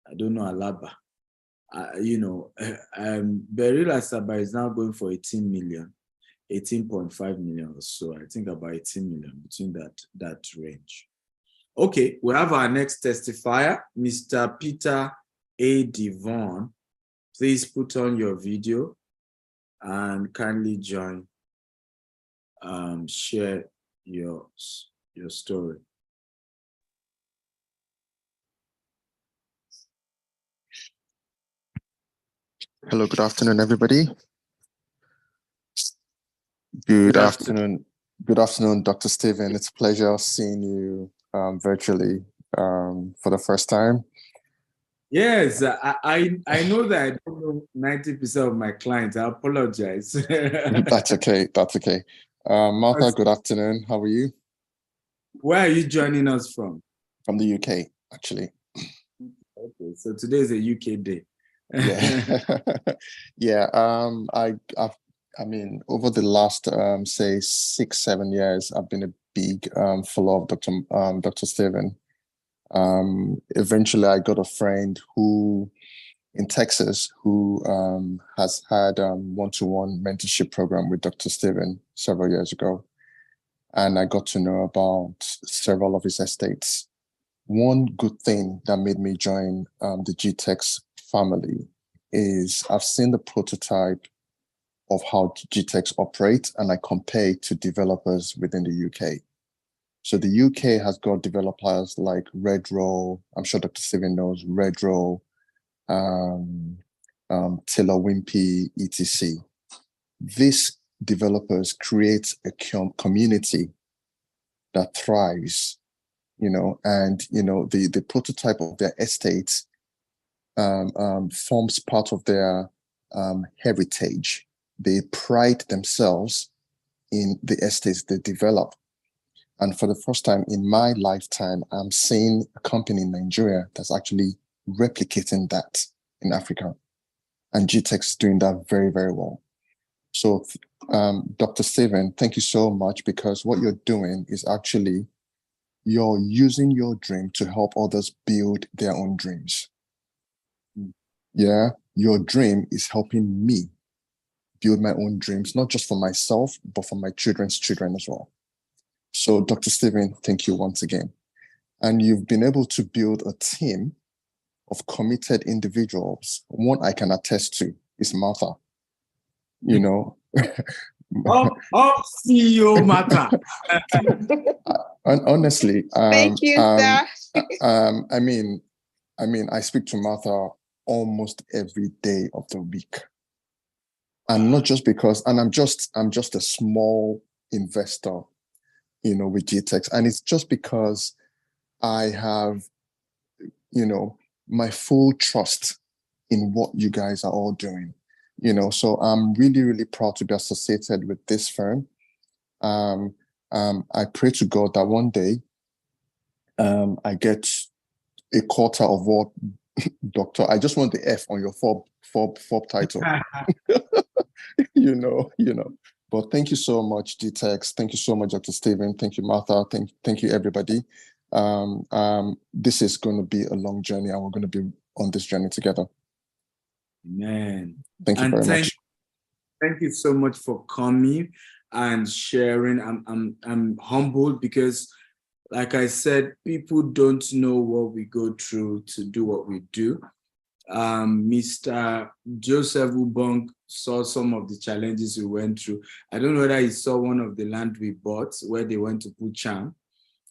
I don't know Alaba. Beryl Asaba is now going for 18 million. 18.5 million or so. I think about 18 million, between that range. Okay, we have our next testifier, Mr. Peter A. Devon. Please put on your video and kindly join, share your story. Hello, good afternoon, everybody. Good afternoon. Good afternoon, Dr. Stephen. It's a pleasure seeing you virtually for the first time. Yes, I know that I don't know 90% of my clients. I apologize. That's okay. That's okay. Martha, good afternoon. How are you? Where are you joining us from? From the UK. actually. Okay, so today is a UK day. Yeah. Yeah. I mean, over the last say 6-7 years, I've been a big follower of Dr. Stephen. Eventually I got a friend who in Texas who has had one-to-one mentorship program with Dr. Stephen several years ago. And I got to know about several of his estates. One good thing that made me join the Gtext family is I've seen the prototype of how Gtext operates, and I compare it to developers within the UK. So the UK has got developers like Redrow, I'm sure Dr. Stephen knows Redrow, Taylor Wimpey, etc. These developers create a community that thrives, and the prototype of their estates forms part of their heritage. They pride themselves in the estates they develop. And for the first time in my lifetime, I'm seeing a company in Nigeria that's actually replicating that in Africa. And Gtext is doing that very, very well. So, Dr. Stephen, thank you so much, because what you're doing is actually you're using your dream to help others build their own dreams. Yeah, your dream is helping me build my own dreams, not just for myself, but for my children's children as well. So, Dr. Stephen, thank you once again. And you've been able to build a team of committed individuals. One I can attest to is Martha. CEO Martha. Honestly, Thank you, sir. I mean, I speak to Martha almost every day of the week, and not just because, and I'm just a small investor, with Gtext, and it's just because I have, my full trust in what you guys are all doing, so I'm really, really proud to be associated with this firm. I pray to God that one day I get a quarter of what Doctor. I just want the F on your FOB title. But thank you so much, Gtext. Thank you so much, Dr. Stephen. Thank you, Martha. Thank you, everybody. This is going to be a long journey, and we're going to be on this journey together. Amen. Thank you very much. Thank you so much for coming and sharing. I'm humbled because, like I said, people don't know what we go through to do what we do. Mr. Joseph Ubong saw some of the challenges we went through. I don't know whether he saw one of the land we bought where they went to put charm,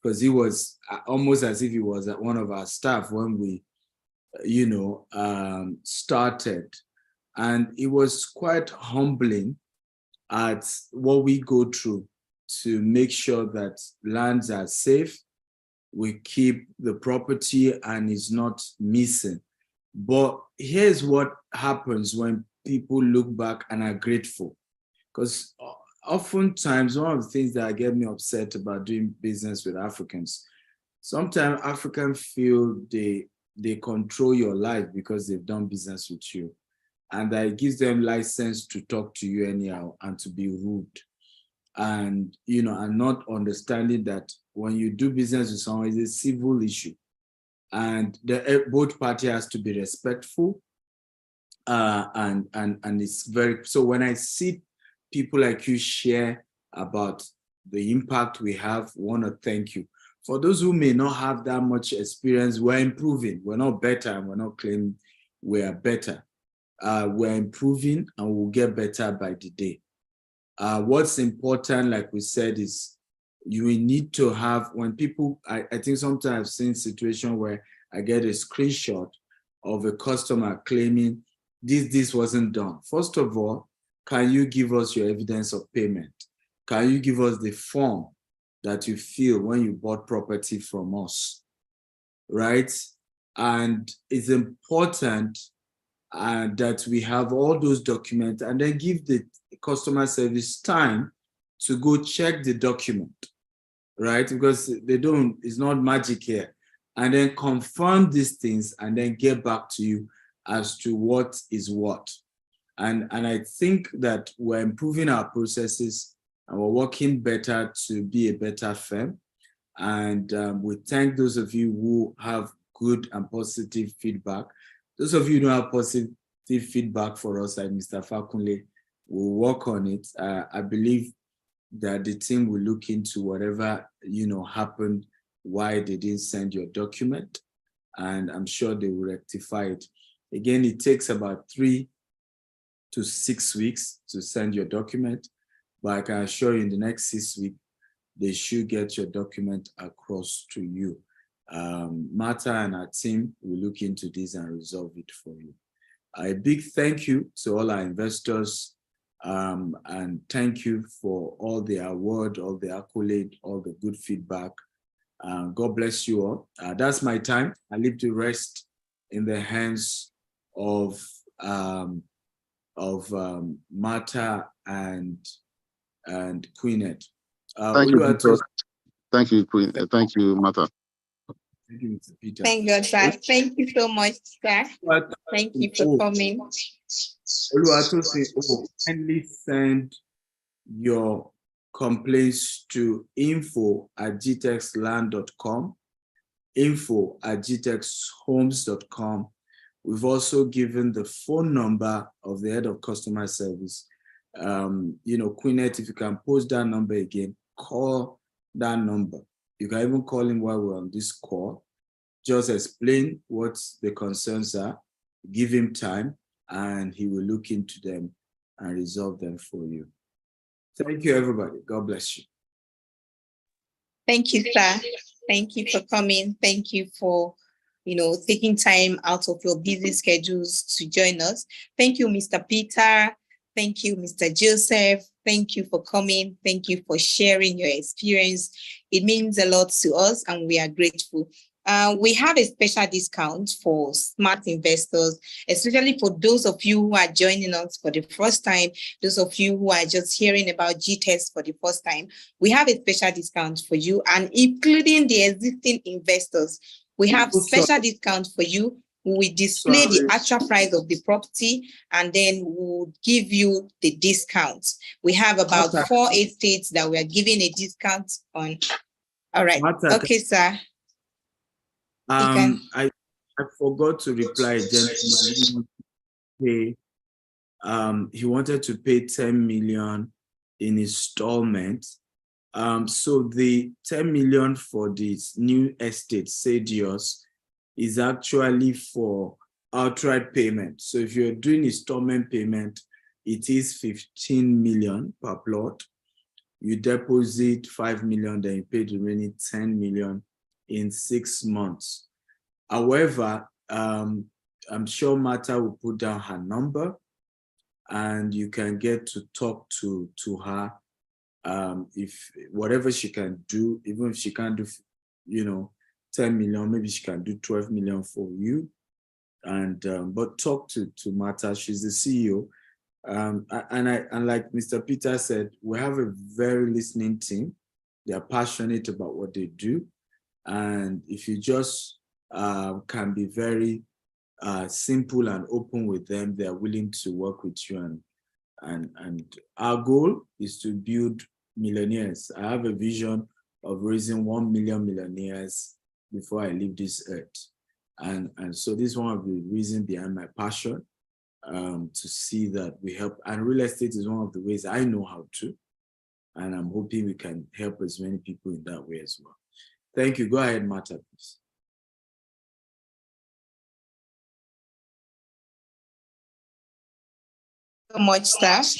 because he was almost as if he was one of our staff when we, started. And it was quite humbling at what we go through to make sure that lands are safe, we keep the property and it's not missing. But here's what happens when people look back and are grateful. Because oftentimes, one of the things that get me upset about doing business with Africans, sometimes Africans feel they control your life because they've done business with you. And that it gives them license to talk to you anyhow and to be rude. And, and not understanding that when you do business with someone, it's a civil issue. And both parties has to be respectful. And it's very, so when I see people like you share about the impact we have, want to thank you. For those who may not have that much experience, we're improving. We're not better, and we're not claiming we are better. We're improving, and we'll get better by the day. What's important, like we said, is you need to have, when people, I think sometimes I've seen situations where I get a screenshot of a customer claiming this wasn't done. First of all, can you give us your evidence of payment? Can you give us the form that you fill when you bought property from us, right? And it's important that we have all those documents, and then give the customer service time to go check the document, right? Because it's not magic here. and then confirm these things and then get back to you as to what is what. And I think that we're improving our processes and we're working better to be a better firm. And we thank those of you who have good and positive feedback. Those of you who don't have positive feedback for us, like Mr. Fakunle, we'll work on it. I believe that the team will look into whatever, happened, why they didn't send your document, and I'm sure they will rectify it. Again, it takes about 3 to 6 weeks to send your document, but I can assure you in the next 6 weeks, they should get your document across to you. Martha and our team will look into this and resolve it for you. A big thank you to all our investors, and thank you for all the award, all the accolade, all the good feedback. God bless you all. That's my time. I leave the rest in the hands of Martha and Queenette. Thank you, Peter. Thank you, Queen. Thank you, Martha. Thank you, Mr. Peter. Thank God, sir. Thank you so much, sir. Thank you for coming. Kindly send your complaints to info@gtextland.com, info@gtexthomes.com. We've also given the phone number of the head of customer service. Queenette, if you can post that number again, call that number. You can even call him while we're on this call. Just explain what the concerns are, give him time, and he will look into them and resolve them for you. Thank you, everybody. God bless you. Thank you, sir. Thank you for coming. Thank you for, taking time out of your busy schedules to join us. Thank you, Mr. Peter. Thank you, Mr. Joseph. Thank you for coming. Thank you for sharing your experience. It means a lot to us, and we are grateful. We have a special discount for smart investors, especially for those of you who are joining us for the first time, those of you who are just hearing about GTEx for the first time. We have a special discount for you, and including the existing investors, we have special discount for you. We display the actual price of the property, and then we'll give you the discount. We have about 4 estates that we are giving a discount on. All right. Okay, sir. I forgot to reply, gentleman. He wanted to pay 10 million in installments. So the 10 million for this new estate, Sadios, is actually for outright payment. So if you're doing installment payment, it is 15 million per plot. You deposit 5 million, then you pay the remaining 10 million in 6 months. However, I'm sure Martha will put down her number, and you can get to talk to her. If whatever she can do, even if she can't do, 10 million, maybe she can do 12 million for you. And but talk to Martha. She's the CEO. And like Mr. Peter said, we have a very listening team. They are passionate about what they do. And if you just can be very simple and open with them, they are willing to work with you. And our goal is to build millionaires. I have a vision of raising 1 million millionaires before I leave this earth. And so this is one of the reasons behind my passion, to see that we help. And real estate is one of the ways I know how to. And I'm hoping we can help as many people in that way as well. Thank you. Go ahead, Martha, please. So much, staff.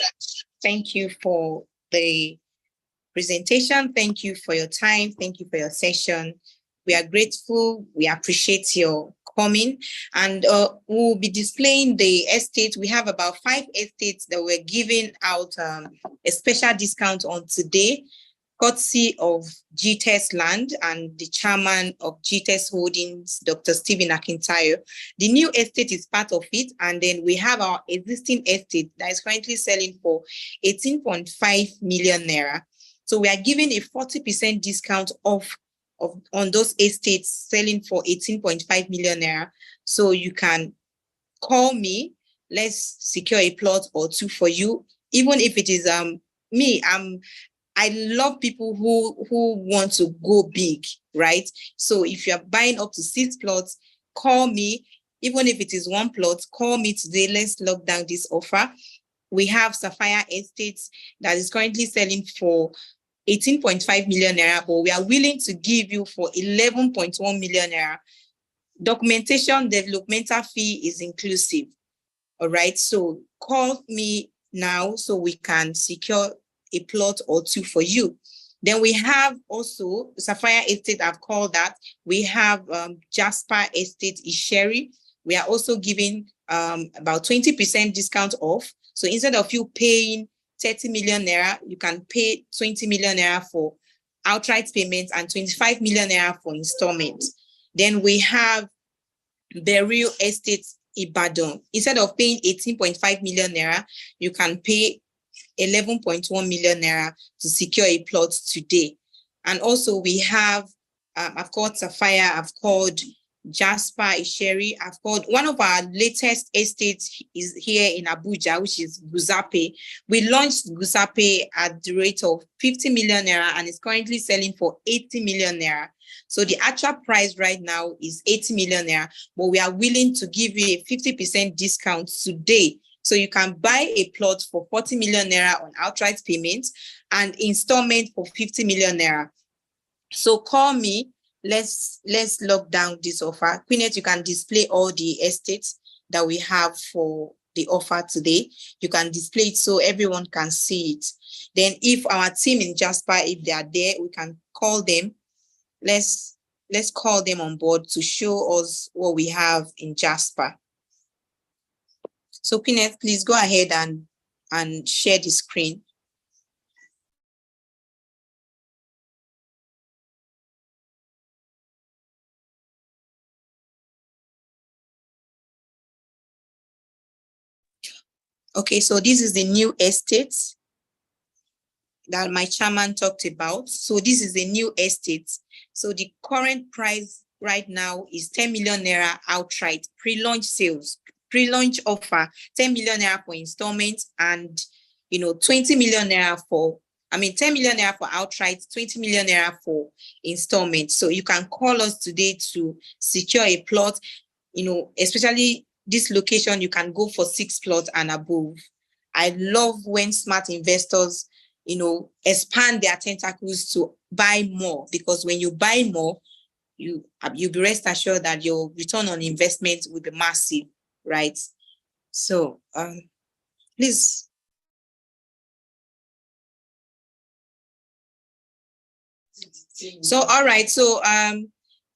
Thank you for the presentation. Thank you for your time. Thank you for your session. We are grateful. We appreciate your coming, and we'll be displaying the estate. We have about 5 estates that we're giving out a special discount on today, courtesy of Gtextland and the chairman of Gtext Holdings, Dr. Stephen Akintayo. The new estate is part of it, and then we have our existing estate that is currently selling for 18.5 million naira. So we are giving a 40% discount off on those estates selling for 18.5 million naira. So you can call me. Let's secure a plot or two for you. Even if it is me, I love people who want to go big, right? So if you're buying up to 6 plots, call me. Even if it is 1 plot, call me today. Let's lock down this offer. We have Sapphire Estates that is currently selling for 18.5 million naira, but we are willing to give you for 11.1 million naira. Documentation developmental fee is inclusive. All right, so call me now so we can secure a plot or two for you. Then we have also Sapphire Estate, I've called that. We have Jasper Estate Isheri. We are also giving about 20% discount off. So instead of you paying 30 million naira, you can pay 20 million naira for outright payments and 25 million naira for installments. Then we have Burial Estate Ibadan. Instead of paying 18.5 million naira, you can pay 11.1 million naira to secure a plot today. And also we have, I've called Sapphire, I've called Jasper Isheri, I've called one of our latest estates is here in Abuja, which is Guzape. We launched Guzape at the rate of 50 million naira and it's currently selling for 80 million naira. So the actual price right now is 80 million naira, but we are willing to give you a 50% discount today. So you can buy a plot for 40 million naira on outright payments and installment for 50 million naira. So call me. Let's lock down this offer. Queenette, you can display all the estates that we have for the offer today. You can display it so everyone can see it. Then if our team in Jasper, if they are there, we can call them. Let's call them on board to show us what we have in Jasper. So Queenette, please go ahead and share the screen. Okay, so this is the new estate that my chairman talked about. So this is a new estate. So the current price right now is 10 million naira outright, pre-launch sales, pre-launch offer, 10 million naira for installments and 20 million naira for, 10 million naira for outright, 20 million naira for installments. So you can call us today to secure a plot, especially this location, you can go for 6 plots and above. I love when smart investors, expand their tentacles to buy more, because when you buy more, you'll be rest assured that your return on investment will be massive, right? So please. So all right, so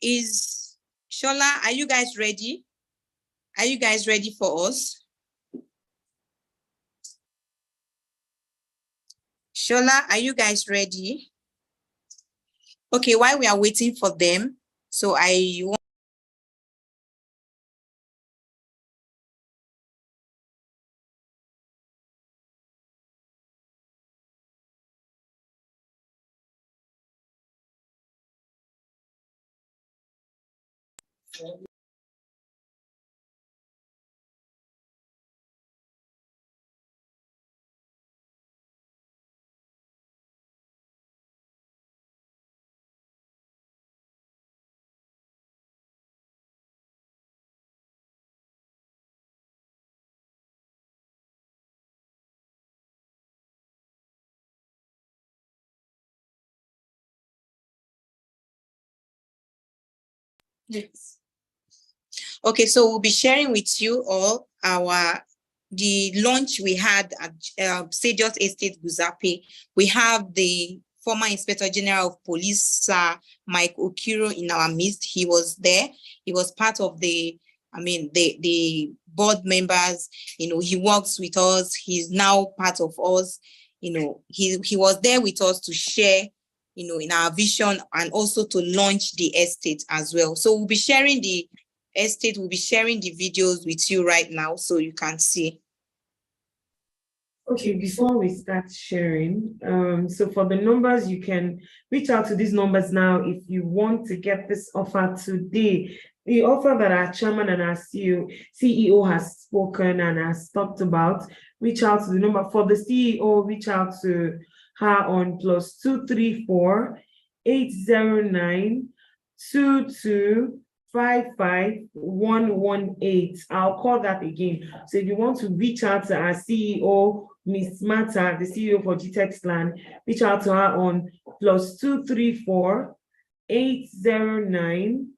is Shola, are you guys ready? Are you guys ready for us? Shola, are you guys ready? Okay, while we are waiting for them, so I want yes. Okay, so we'll be sharing with you all the launch we had at Sadios Estate Guzape. We have the former Inspector General of Police, Sir Mike Okiro, in our midst. He was there. He was part of the board members. He works with us. He's now part of us. He was there with us to share, in our vision and also to launch the estate as well. So we'll be sharing the estate, we'll be sharing the videos with you right now so you can see. Okay, before we start sharing, so for the numbers, you can reach out to these numbers now if you want to get this offer today. The offer that our chairman and our CEO has spoken and has talked about, reach out to the number. For the CEO, reach out to her on +234 809 2255118. I'll call that again. So if you want to reach out to our CEO, Miss Mata, the CEO for Gtextland, reach out to her on +234 809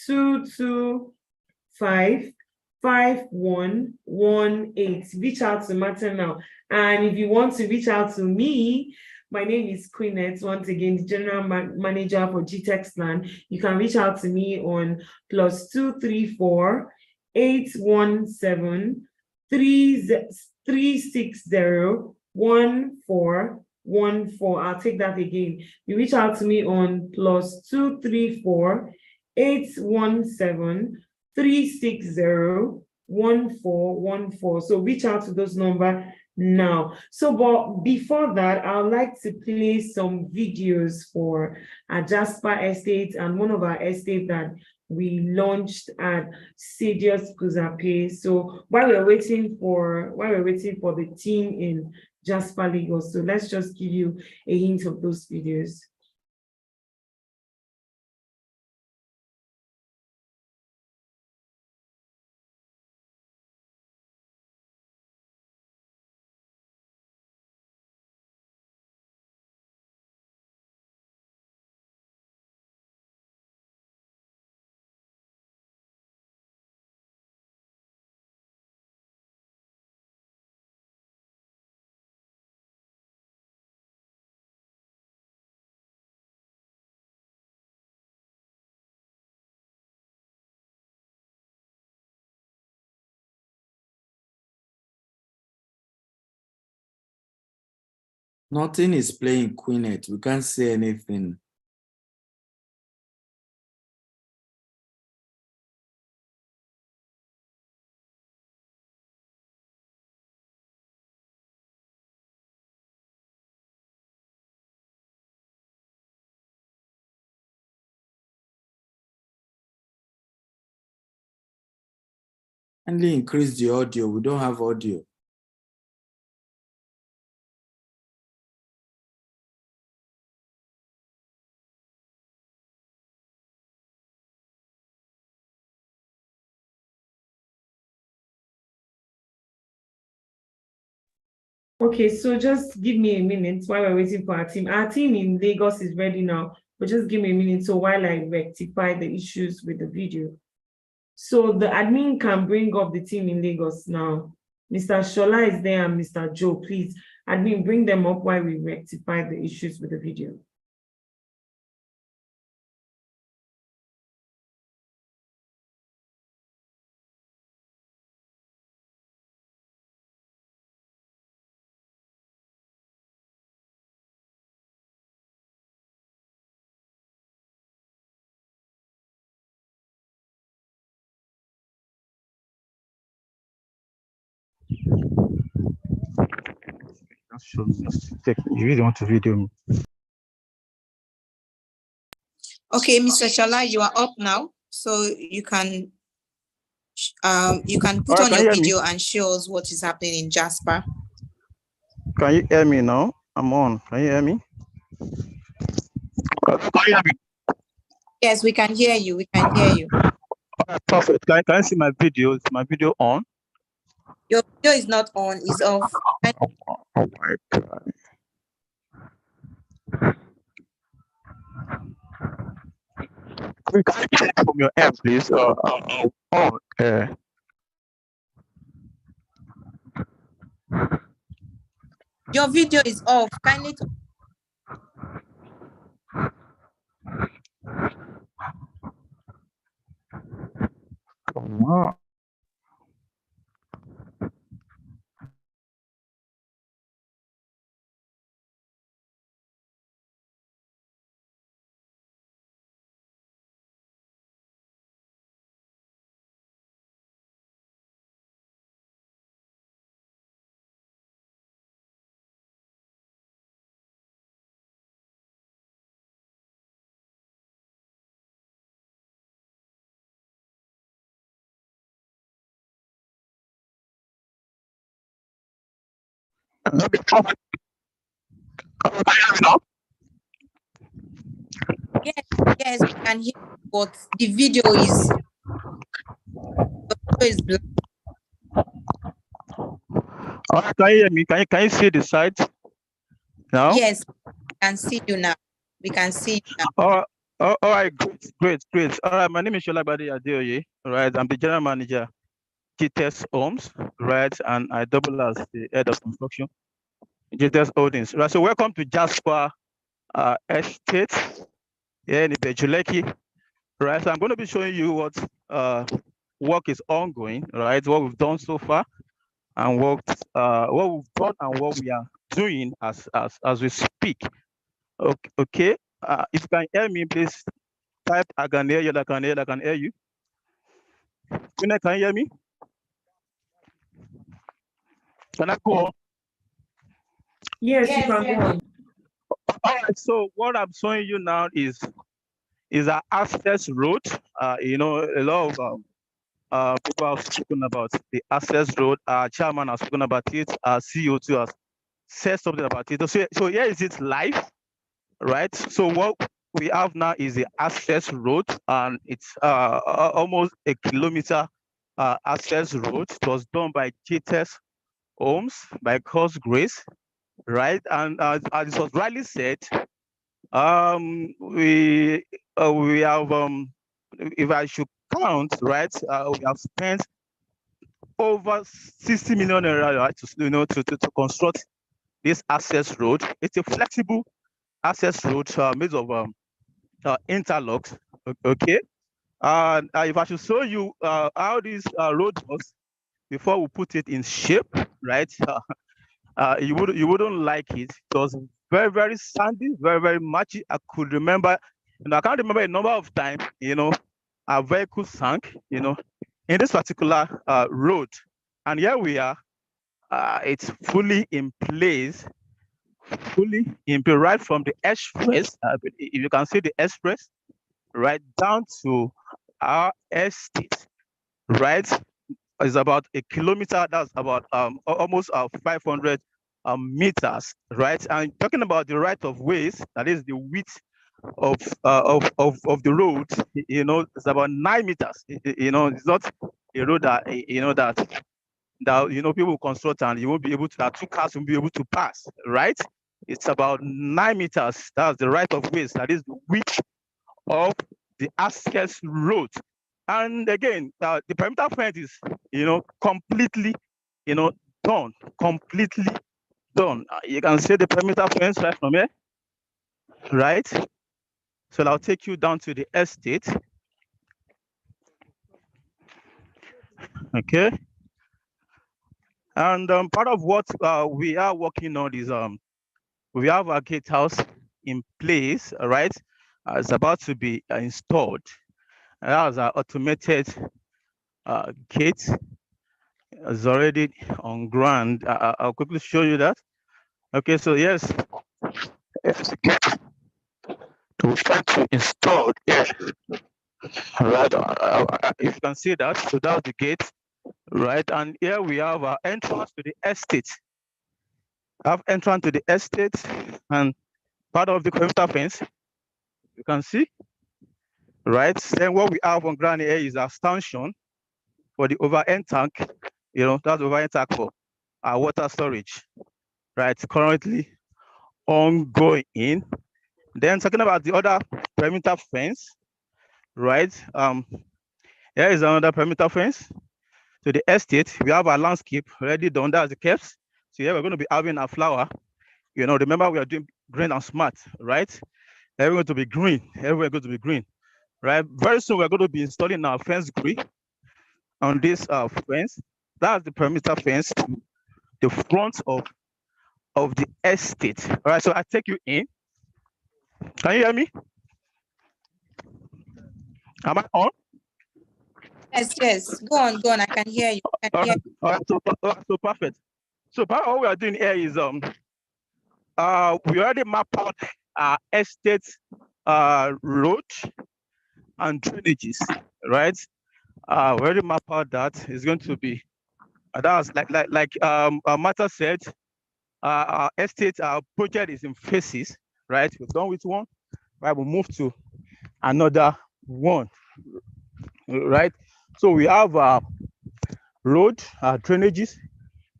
225 5118. Reach out to Mata now. And if you want to reach out to me, my name is Queenette, once again, the General Manager for Gtextland. You can reach out to me on +234 817 360 1414. I'll take that again. You reach out to me on +234 817 360 1414. So reach out to those numbers now. So, but before that, I would like to play some videos for our Jasper estate and one of our estates that we launched at Sadius Kuzape. So while we're waiting for the team in Jasper, Lagos, so let's just give you a hint of those videos. Nothing is playing, Queenette. We can't say anything. Only increase the audio. We don't have audio. Okay, so just give me a minute while we're waiting for our team. Our team in Lagos is ready now, but just give me a minute so while I rectify the issues with the video. So the admin can bring up the team in Lagos now. Mr. Shola is there and Mr. Joe, please. Admin, bring them up while we rectify the issues with the video. Just show me. You really want to video me? Okay, Mr. Shala, you are up now, so you can put on your video and show us what is happening in Jasper. Can you hear me now? I'm on. Can you hear me? Can you hear me? Yes, we can hear you. We can hear you. Perfect. Can you see my video? Is my video on? Your video is not on, it's off. Oh my God. Can you check from your end, please? Okay. Your video is off. Kindly. Come on. Yes, yes, we can hear, but the video is black. All right, can you hear me? Can you see the site now? Yes, we can see you now. We can see you now. All right, great. All right, my name is Sholabadi Adeoye, right? I'm the general manager, GTS Homes, right? And I double as the head of construction, GTS Holdings, right? So welcome to Jasper Estate here in Ibejuleki, right? So I'm going to be showing you what work is ongoing, right? What we've done so far, and what we've done and what we are doing as we speak. Okay. If you can hear me, please type I can hear you, I can hear you. Can you hear me? Can I go on? Yes, you can go on. All right, so what I'm showing you now is our access road. A lot of people have spoken about the access road. Our chairman has spoken about it. Our CEO too has said something about it. So here is it live, right? So what we have now is the access road, and it's almost a kilometer access road. It was done by Gtextland Homes by God's grace, right? And as it was rightly said, we have if I should count, right, we have spent over 60 million naira, right, to construct this access road. It's a flexible access road made of interlocks. Okay. And if I should show you how this road was before we put it in shape, right? You wouldn't like it. It was very, very sandy, very, very matchy. I could remember, I can't remember a number of times, our vehicle sank, in this particular road. And here we are. It's fully in place, right from the express. If you can see the express, right down to our estate, right? Is about a kilometer. That's about almost 500 meters, right? And talking about the right of ways, that is the width of the road. It's about 9 meters. It's not a road that people construct and you won't be able to. That two cars won't be able to pass, right? It's about 9 meters. That's the right of ways. That is the width of the access road. And again, the perimeter fence is, completely, done, completely done. You can see the perimeter fence right from here, right? So I'll take you down to the estate. Okay. And part of what we are working on is we have a gatehouse in place, right? It's about to be installed. That's our automated gate. Is already on ground. I'll quickly show you that. Okay, so yes, to start to install, yes, right. If you can see that, so that's the gate, right? And here we have our entrance to the estate. I have entrance to the estate, and part of the perimeter fence. You can see, right? Then what we have on ground here is our stanchion for the overhead tank. That's overhead tank for our water storage, right? Currently ongoing. Then talking about the other perimeter fence, right? Here is another perimeter fence to the estate. We have our landscape already done. That's the caps. So here we're going to be having a flower. Remember we are doing green and smart, right? Everywhere to be green. Everywhere going to be green, right? Very soon we're going to be installing our fence grid on this fence. That's the perimeter fence to the front of the estate. All right. So I take you in. Can you hear me? Am I on? Yes. Go on. I can hear you. All right, so perfect. So part of what we are doing here is we already mapped out our estate road and drainages, right? We already mapped out that. It's going to be that's like Martha said, our estate, our project is in phases, right? We're done with one, right? We'll move to another one, right? So we have our road, our drainages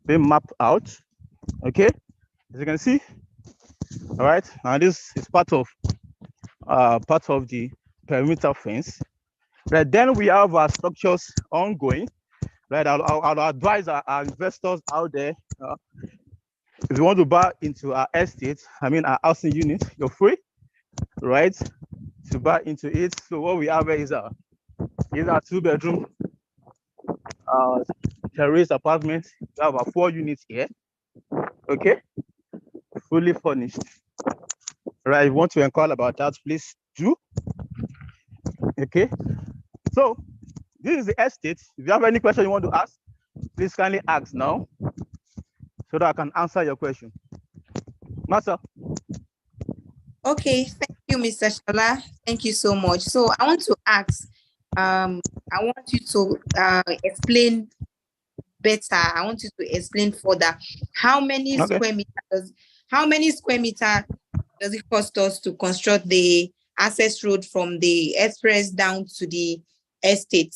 being mapped out, okay? As you can see, all right? And this is part of the perimeter fence, right? Then we have our structures ongoing, right? I'll advise our investors out there, if you want to buy into our estate, I mean our housing unit, you're free, right, to buy into it. So what we have here is a 2-bedroom terrace apartment. We have a 4 units here, okay, fully furnished. Right, if you want to inquire about that, please do. Okay, so this is the estate. If you have any question you want to ask, please kindly ask now so that I can answer your question. Master. Okay, thank you, Mr. Shala. Thank you so much. So I want to ask, I want you to explain better. I want you to explain further how many square meters, does it cost us to construct the access road from the express down to the estate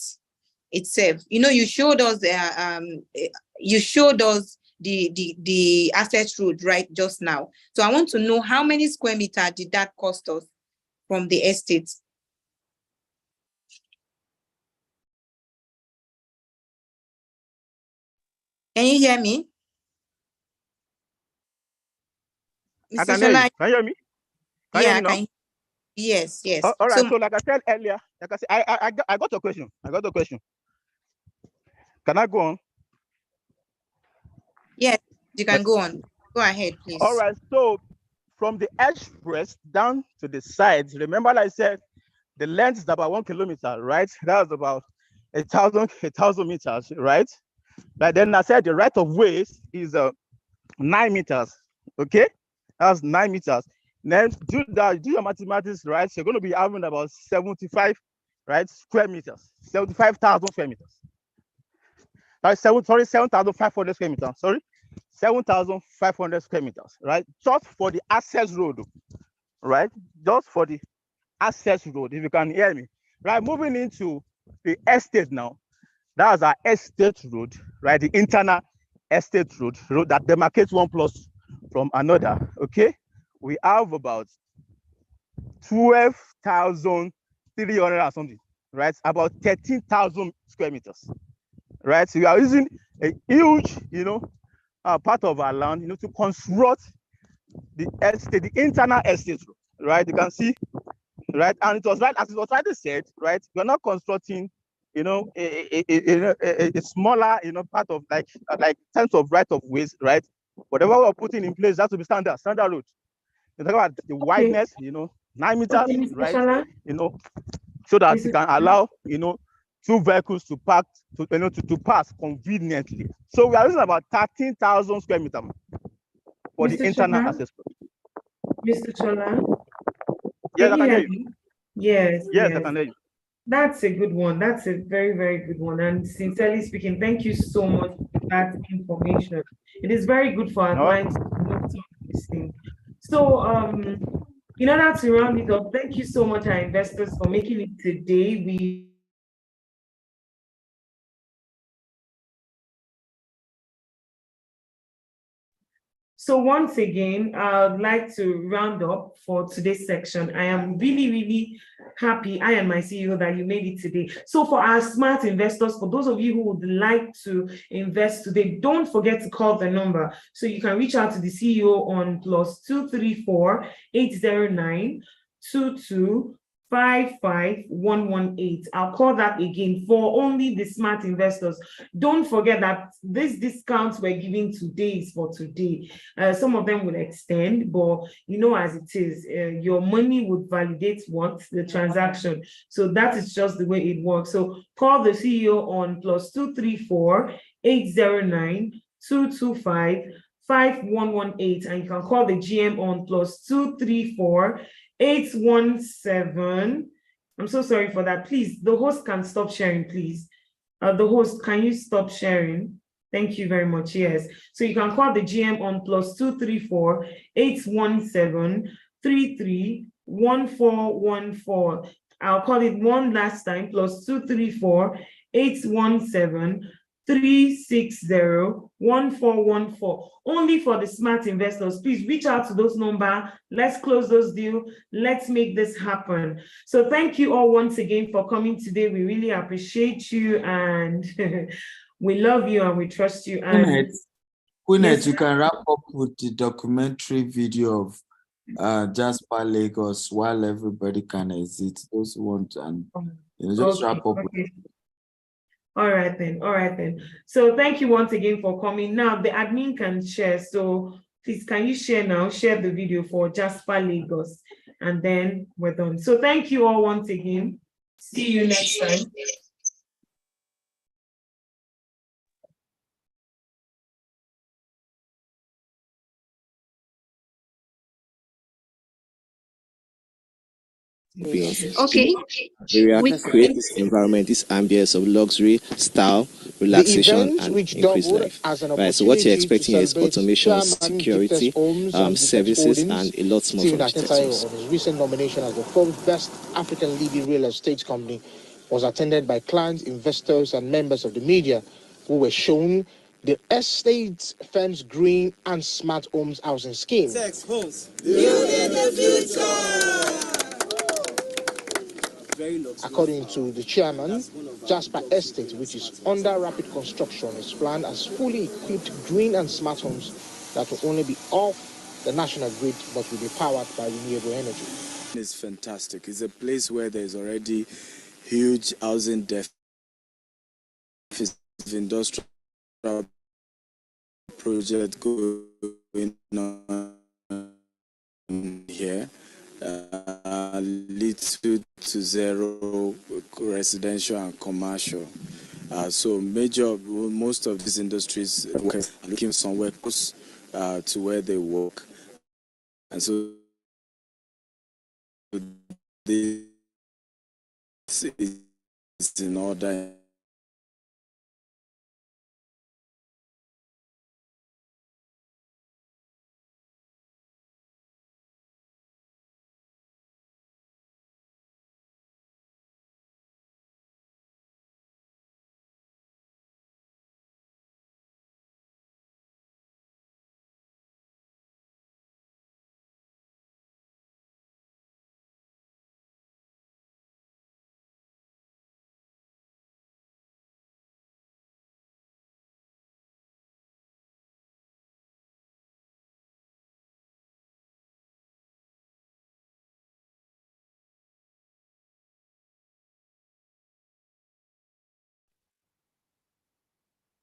itself? You know, you showed us the access road right just now. So I want to know how many square meters did that cost us from the estate? Can you hear me? I can hear you. Can you hear me? Can you hear me now? Yes, yes. All right. So like I said earlier, like I said, I got your question. Can I go on? Yes, you can go on. Go ahead, please. All right. So from the express down to the sides, remember I said the length is about 1 kilometer, right? That's about 1,000 meters, right? But then I said the right of way is 9 meters. Okay, that's 9 meters. Then do your mathematics, right? So you're going to be having about 75, right, square meters, 75,000 square meters. That's 7,500 square meters. Sorry, 7,500 square meters, right? Just for the access road, right? Just for the access road, if you can hear me, right? Moving into the estate now. That's our estate road, right? The internal estate road that demarcates one plus from another. Okay, we have about 12,300 or something, right? About 13,000 square meters, right? So we are using a huge, part of our land, to construct the estate, the internal estate road, right? You can see, right? And it was right as it was rightly said, right? We're not constructing, a smaller, part of like terms of right of ways, right? Whatever we're putting in place has to be standard road. You talk about the wideness, 9 meters, right? So that you can allow, 2 vehicles to park, to pass conveniently. So we are using about 13,000 square meters for the internal access. Mr. Chola? Yes, I can hear you. Yes, I can hear you. That's a good one. That's a very, very good one. And sincerely speaking, thank you so much for that information. It is very good for our clients to know some of these things. So, in order to round it up, thank you so much, our investors, for making it today. So once again, I'd like to round up for today's section. I am really, really happy, I and my CEO, that you made it today. So for our smart investors, for those of you who would like to invest today, don't forget to call the number. So you can reach out to the CEO on +234 809 22 55118. I'll call that again for only the smart investors. Don't forget that these discounts we're giving today is for today. Some of them will extend, but as it is, your money would validate what? The transaction. So that is just the way it works. So call the CEO on +234 809 225 5118, and you can call the GM on +234 817. I'm so sorry for that. Please, the host can stop sharing, please. The host, can you stop sharing? Thank you very much. Yes. So you can call the GM on +234 817 331414. I'll call it one last time, +234 817 360-1414. Only for the smart investors. Please reach out to those numbers. Let's close those deals. Let's make this happen. So thank you all once again for coming today. We really appreciate you, and we love you and we trust you. And Queenette, you can wrap up with the documentary video of Jasper Lagos while everybody can exit. Those who want, and just wrap up. All right then. So thank you once again for coming. Now the admin can share. So please, can you share now? Share the video for Jasper Lagos, and then we're done. So thank you all once again. See you next time. Okay. Area create this environment, this ambience of luxury, style, relaxation, and increased life. Right. So what you're expecting is automation, security, services, and a lot more from Gtextland. His recent nomination as the fourth best African leading real estate company was attended by clients, investors, and members of the media who were shown the estate firm's green and smart homes housing scheme. Homes. Building the future. According to the chairman, Jasper Estate, which is under rapid construction, is planned as fully equipped green and smart homes that will only be off the national grid but will be powered by renewable energy. It's fantastic. It's a place where there's already huge housing deficit, industrial project going on here. Little to zero residential and commercial. So most of these industries are looking somewhere close to where they work. And so this is in order.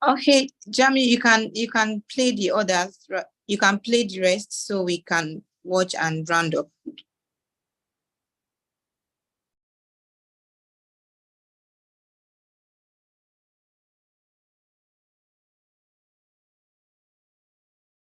Okay, Jamie, you can play the others. You can play the rest so we can watch and round up.